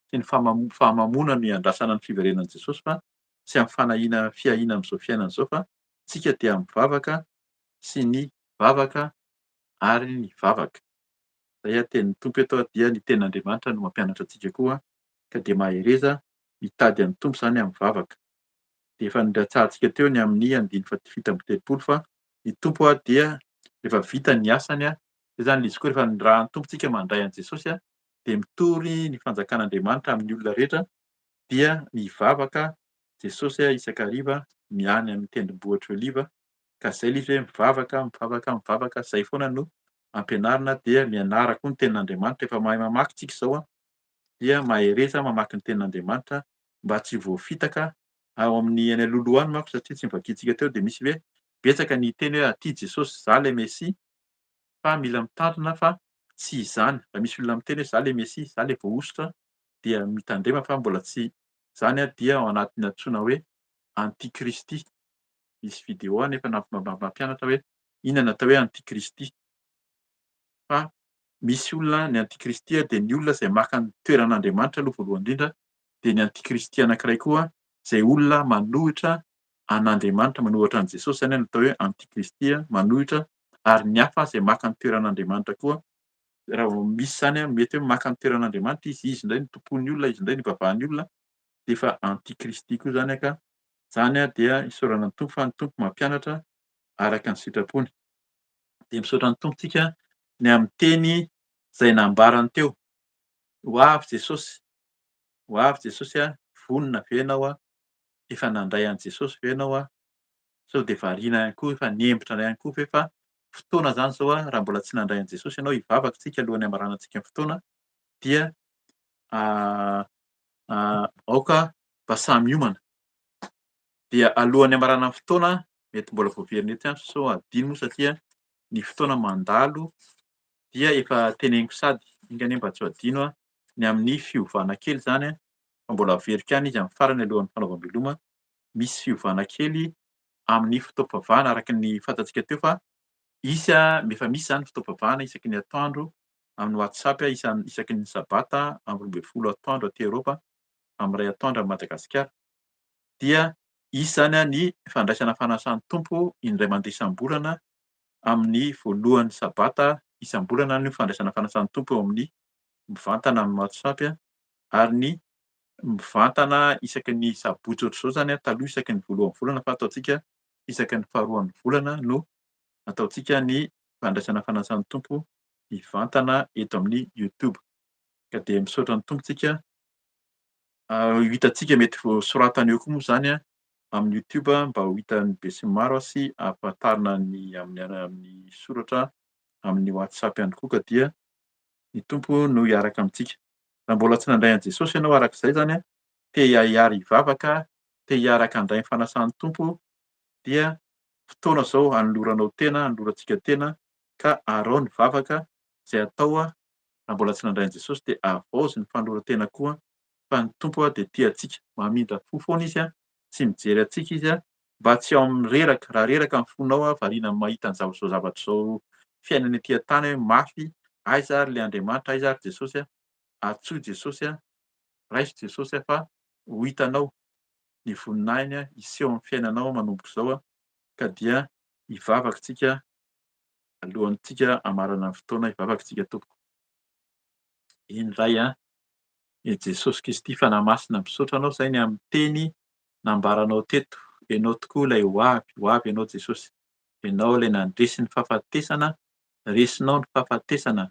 sy ny fahamamona no iandrasana ny fiverenan'i Jesosy fa sy amin'ny fiahiana amin'izao fiainana izao fa tsika dia mivavaka sy ny vavaka ary ny vavaka. Zay tenin'ny tompo eto dia ny tenin'Andriamanitra no mampianatra antsika koa ka dia mahereza mitady an'ny tompo zany amin'ny vavaka. Dia efa nilatsahantsika teo ny amin'ny andiny fito amby telopolo fa ny tompo dia rehefa vita ny asany zay zany izy koa rehefa raha ny tompontsika mandray an'i Jesosy dia mitory ny fanjakan'Andriamanitra amin'ny olona rehetra dia mivavaka Jesosy isakariva miany amin'ny tendrombohitra oliva ka zay ilay izy hoe mivavaka zay foana no ampianarina dia mianara koa ny tenin'Andriamanitra efa mahay mamaky tsika izao dia mahereza mamaky ny tenin'Andriamanitra mba tsy voafitaka ao amin'ny any aloloha any manko satria tsy nivakiantsika teo dia misy hoe betsaka ny teny hoe aty Jesosy izaho ilay Mesia fa mila mitandrina fa tsy izany. Raha misy olona miteny hoe izaho ilay Mesia, izaho ilay voaositra dia mitandrema fa mbola tsy izany dia ao anatin'ny antsoina hoe antikristy. Misy vidéo nefa mampianatra hoe inona no atao hoe antikristy. Fa misy olona ny antikristy dia ny olona izay maka ny toeran'Andriamanitra aloha voalohany indrindra dia ny antikristy anankiray koa izay olona manohitra an'Andriamanitra, manohitra an'i Jesosy izany no atao hoe antikristy manohitra ary ny hafa izay maka ny toeran'Andriamanitra koa. Raha misy zany mety hoe maka ny toeran'Andriamanitra izy indray no tompon'ny olona, izy indray no vavahan'ny olona dia efa antikristy koa zany ka zany dia isaorana ny tompo fa ny tompo mampianatra araka ny sitrapony. Dia misaotra ny tompontsika ny amin'ny teny izay nambarany teo. Ho avy Jesosy, ho avy Jesosy vonona ve ianao efa nandray an'i Jesosy ve ianao sao dia variana ihany koa efa nihembitra ihany koa ve fa fotoana izany izao raha mbola tsy nandray an'i Jesosy ianao hivavaka tsika alohan'ny hamaranantsika ny fotoana dia aoka mba samy hiomana. Dia alohan'ny hamaranana ny fotoana mety mbola voaverina eto ihany sao adino moa satria ny fotoana mandalo dia efa teneniko sady inga anie mba tsy ho adino ny amin'ny fiovana kely zany fa mbola averiko ihany izy amin'ny farany alohan'ny fanaovam-beloma. Misy fiovana kely amin'ny fotoam-pivavahana araka ny fantatsika teo fa efa misy zany fotoam-pivavahana isaky ny atoandro amin'ny WhatsApp isaky ny sabata amin'ny 12 atoandro aty Eropa amin'ny 2 atoandro amin'ny Madagasikara dia isy zany ny fandraisana fanasan'ny tompo indray mandeha isam-bolana amin'ny voalohan'ny sabata isam-bolana no fandraisana fanasan'ny tompo eo amin'ny mivantana amin'ny WhatsApp ary ny mivantana isaky ny sabotsy ohatr'izao zany taloha isaky ny voalohan'ny volana fa ataontsika isaky ny faharoan'ny volana no ataontsika ny fandraisana fanasan'ny tompo mivantana eto amin'ny YouTube. Ka dia misaotra ny tompontsika hitantsika mety voasoratana eo koa moa zany amin'ny YouTube mba ho hitan'ny be sy ny maro sy ahafantarana ny amin'ny soratra amin'ny WhatsApp ihany koa ka dia ny tompo no hiaraka amintsika. Raha mbola tsy nandray an'i Jesosy ianao arak'izay zany te hiary hivavaka, te hiaraka handray ny fanasan'ny tompo dia fotoana izao hanoloranao tena, hanolorantsika tena ka arao ny vavaka izay atao raha mbola tsy nandray an'i Jesosy dia avaozy ny fanoloran-tena koa fa ny tompo dia tia antsika, mamindra fo foana izy tsy mijery antsika izy mba tsy ao amin'ny reraka. Raha reraka ny fonao variana mahita an'izao zavatra izao fiainana ety an-tany hoe mafy, aiza ary ilay Andriamanitra, aiza ary Jesosy antsoy Jesosy raiso Jesosy fa ho hitanao ny voninahiny hiseho amin'ny fiainanao manomboka izao ka dia hivavaka tsika alohantsika hamarana ny fotoana, hivavaka tsika tompoko. Indray Jesosy Kristy fanahy masina misaotra anao izay ny amin'ny teny nambaranao teto. Ianao tokoa ilay ho avy ianao Jesosy. Ianao ilay nandresy ny fahafatesana, resinao ny fahafatesana.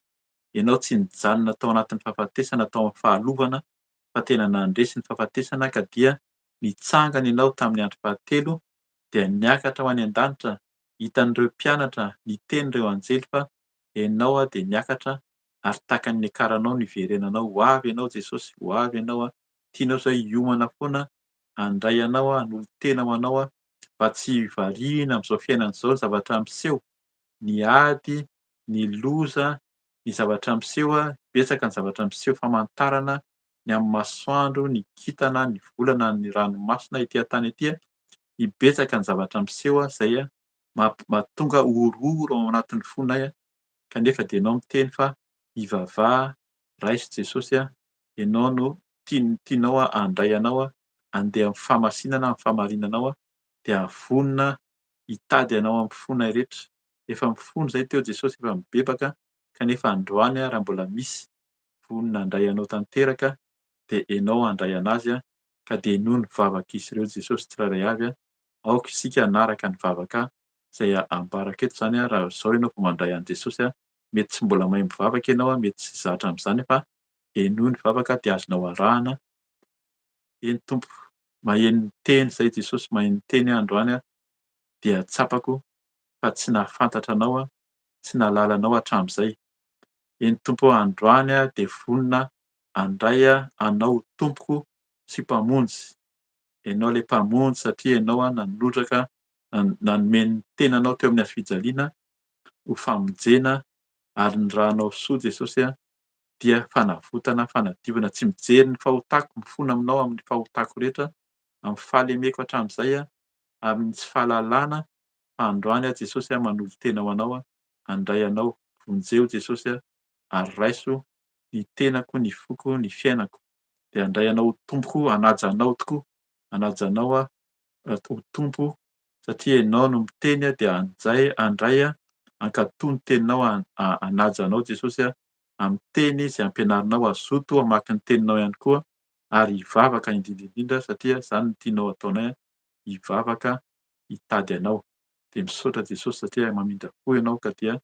Ianao tsy nijanona tao anatin'ny fahafatesana tao amin'ny fahalovana fa tena nandresy ny fahafatesana ka dia nitsangana ianao tamin'ny andro fahatelo dia niakatra ho any an-danitra. Hitan'ireo mpianatra, nitenin'ireo anjely fa ianao dia niakatra ary tahaka ny niakaranao niverenanao. Ho avy ianao Jesosy, ho avy ianao tianao izay hiomana foana handray anao, hanolo tena ho anao mba tsy variana amin'izao fiainana izao zavatra miseho, ny ady ny loza, ny zavatra miseho betsaka ny zavatra miseho famantarana ny amin'ny masoandro, ny kintana, ny volana, ny ranomasina ety an-tany ety betsaka ny zavatra miseho izay mahatonga orooro ao anatin'ny fonay kanefa dia ianao miteny fa hivavaha raiso Jesosy ianao no tianao handray anao handeha amin'ny famasinana, amin'ny famarinanao dia havonina hitady anao amin'ny fonay rehetra. Efa mifono izay teo Jesosy, efa mibebaka kanefa androany raha mbola misy vonona handray anao tanteraka dia ianao handray anazy ka dia noho ny vavaka izy ireo Jesosy tsirairay avy aoka isika hanaraka ny vavaka izay ambaraka eto izany raha izao ianao vao mandray an'i Jesosy mety tsy mbola mahay mivavaka ianao mety tsy zatra amin'izany fa enoa ny vavaka dia azonao arahana. Eny Tompo, maheno ny teny izay Jesosy maheno ny teny androany dia tsapako fa tsy nahafantatra anao tsy nahalala anao hatramin'izay. Eny Tompo, androany dia vonona handray anao tompoko sy mpamonjy. Ianao ilay mpamonjy satria ianao nanolotraka nanome ny tenanao teo amin'ny hazofijaliana ho famonjena ary ny rahanao soa Jesosy dia fanavotana, fanadiovana, tsy mijery ny fahotako mifono aminao amin'ny fahotako rehetra, amin'ny fahalemeko hatramin'izay amin'ny tsy fahalalana fa androany Jesosy manolo tena ho anao handray anao vonjeo Jesosy ary raiso ny tenako, ny foko, ny fiainako dia handray anao ho tompoko, hanaja anao tokoa, hanaja anao ho tompo satria ianao no miteny dia handray hankatony teninao hanaja anao Jesosy amin'ny teny izay ampianarinao hazoto hamaky ny teninao ihany koa ary hivavaka indrindra indrindra satria izany no tianao ataonay hivavaka hitady anao. Dia misaotra Jesosy satria mamindra fo ianao ka dia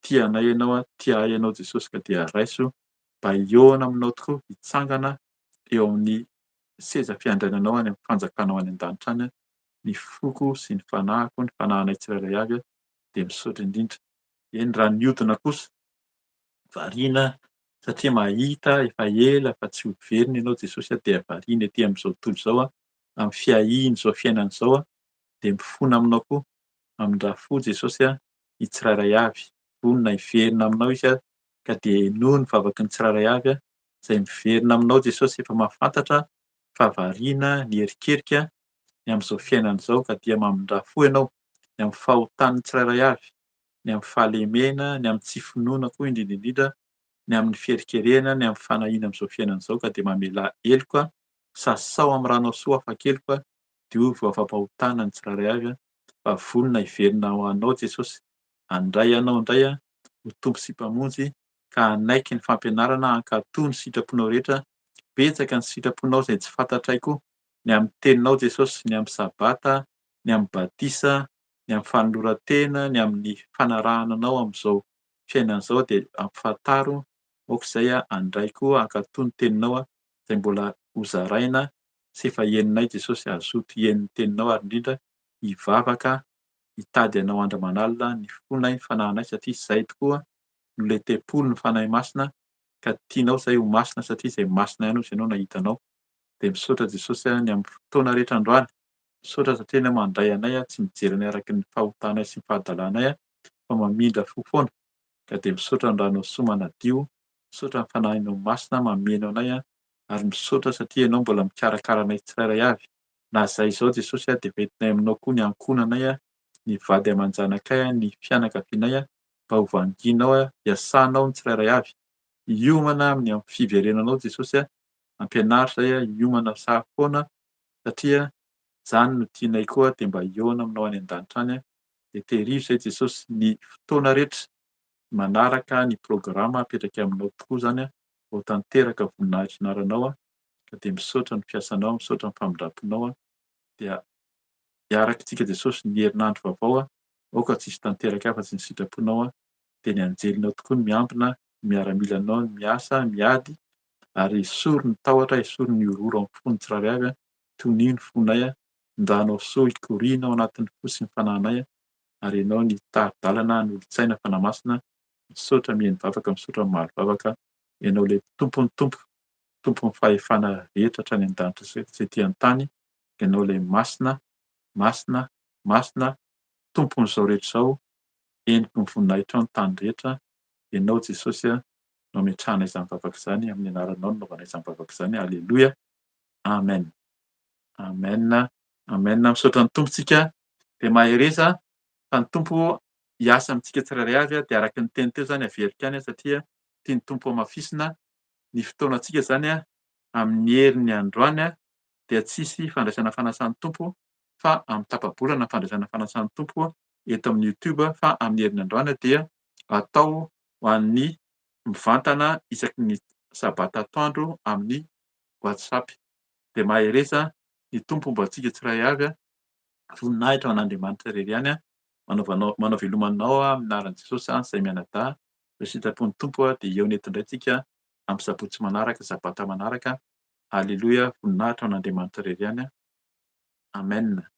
tianay ianao, tia ianao Jesosy ka dia raiso mba hiona aminao tokoa, hitsangana eo amin'ny seza fiandriananao any amin'ny fanjakanao any an-danitra any ny foko sy ny fanahiko, ny fanahinay tsirairay avy dia misaotra indrindra. Eny raha niodina kosa variana satria mahita efa ela fa tsy hoverina ianao Jesosy dia variana ety amin'izao tontolo izao amin'ny fiahiany izao fiainana izao dia mifono aminao koa, hamindraha fo Jesosy ny tsirairay avy. Vonona hiverina aminao izy ka dia enoa ny vavaky ny tsirairay avy izay miverina aminao Jesosy efa mahafantatra fa variana ny herikerika ny amin'izao fiainana izao ka dia mamindra fo ianao ny amin'ny fahotan'ny tsirairay avy, ny amin'ny fahalemena, ny amin'ny tsy finoana koa indrindra indrindra, ny amin'ny fieritkerena, ny amin'ny fanahiana amin'izao fiainana izao ka dia mamela heloka sasao amin'ny ranao soa afa-keloka diovy ho afa-pahotana ny tsirairay avy fa vonona hiverina ho anao Jesosy handray anao indray ho tompo sy mpamonjy ka hanaiky ny fampianarana hankatony ny sitraponao rehetra. Betsaka ny sitraponao izay tsy fantatray koa ny amin'ny teninao Jesosy, ny amin'ny sabata, ny amin'ny batisa, ny amin'ny fanoloran-tena, ny amin'ny fanarahana anao amin'izao fiainana izao dia ampifantaro aok'izay handray koa hankatony ny teninao izay mbola hozaraina sy efa heninay Jesosy hazoto hihaino ny teninao ary indrindra hivavaka hitady anao andro aman'alina ny fonay, ny fanahinay satria izay tokoa no letem-polo ny fanahy masina ka tianao izay ho masina satria izay masina ihany izay ianao nahitanao. Dia misaotra Jesosy ny amin'ny fotoana rehetra androany. Misaotra satria ianao mandray anay tsy mijery ny araky ny fahotanay sy ny fahadalanay fa mamindra fo foana ka dia misaotra ny ranao soa manadio, misaotra ny fanahinao masina mameno anay ary misaotra satria ianao mbola mikarakara anay tsirairay avy. Na izay izao Jesosy dia ventinay aminao koa ny ankonanay, ny vady aman-janakay, ny fianakavianay mba ho vanginao hiasanao ny tsirairay avy. Hiomana amin'ny fiverenanao Jesosy ampianaritra izay hiomana foana satria izany no tianay koa dia mba hiona aminao any an-danitra any dia tehirivo izay Jesosy ny fotoana rehetra manaraka ny programa apetraka aminao tokoa izany ho tanteraka voninahitra anaranao ka dia misaotra ny fiasanao, misaotra ny famindramponao dia hiaraka antsika Jesosy ny herinandro vaovao aoka tsisy tanteraka afa-tsy ny sitraponao dia ny anjelinao tokoa ny miambina, miaramila anao ny miasa, miady ary esory ny tahotra, esory ny ororo amin'ny fony tsirairay avy tonio ny fonay ndahanao soa hikoriana ao anatin'ny fo sy ny fanahinay ary ianao ny tari-dalana ny olo-tsaina fanahy-masina. Misaotra mihaino vavaka, misaotra mimaly vavaka ianao ilay tompony tompo, tompon'ny fahefana rehetra hatrany an-danitra sy ety an-tany, ianao ilay masina, masina, masina tompon'izao rehetra izao Endriko ny voninahitra ny tany rehetra. Ianao Jesosy no ametrahana izany vavaka izany amin'ny anaranao no naovana izany vavaka izany. Alleloia. Amen. Amen. Amen. Misaotra ny tompontsika dia mahay reza fa ny tompo hiasa amintsika tsirairay avy dia araka ny teny teo zany averika any satria tia ny tompo hamafisina ny fotoanantsika zany amin'ny heriny androany dia tsisy fandraisana fanasan'ny tompo fa amin'ny tapa-bolana ny fandraisana fanasan'ny tompo eto amin'ny YouTube fa amin'ny heriny androany dia atao ho an'ny mivantana isaky ny sabata atoandro amin'ny WhatsApp. Dia mahay reza ny tompo mba antsika tsiray avy voninahitra ho an'Andriamanitra irery ihany manao velomanao amin'ny anaran'i Jesosy izay mianadahy ny sitrapon'ny tompo dia eo neto indray tsika amin'ny sabotsy manaraka sabata manaraka. Alleloia. Voninahitra ho an'Andriamanitra irery ihany. Amen.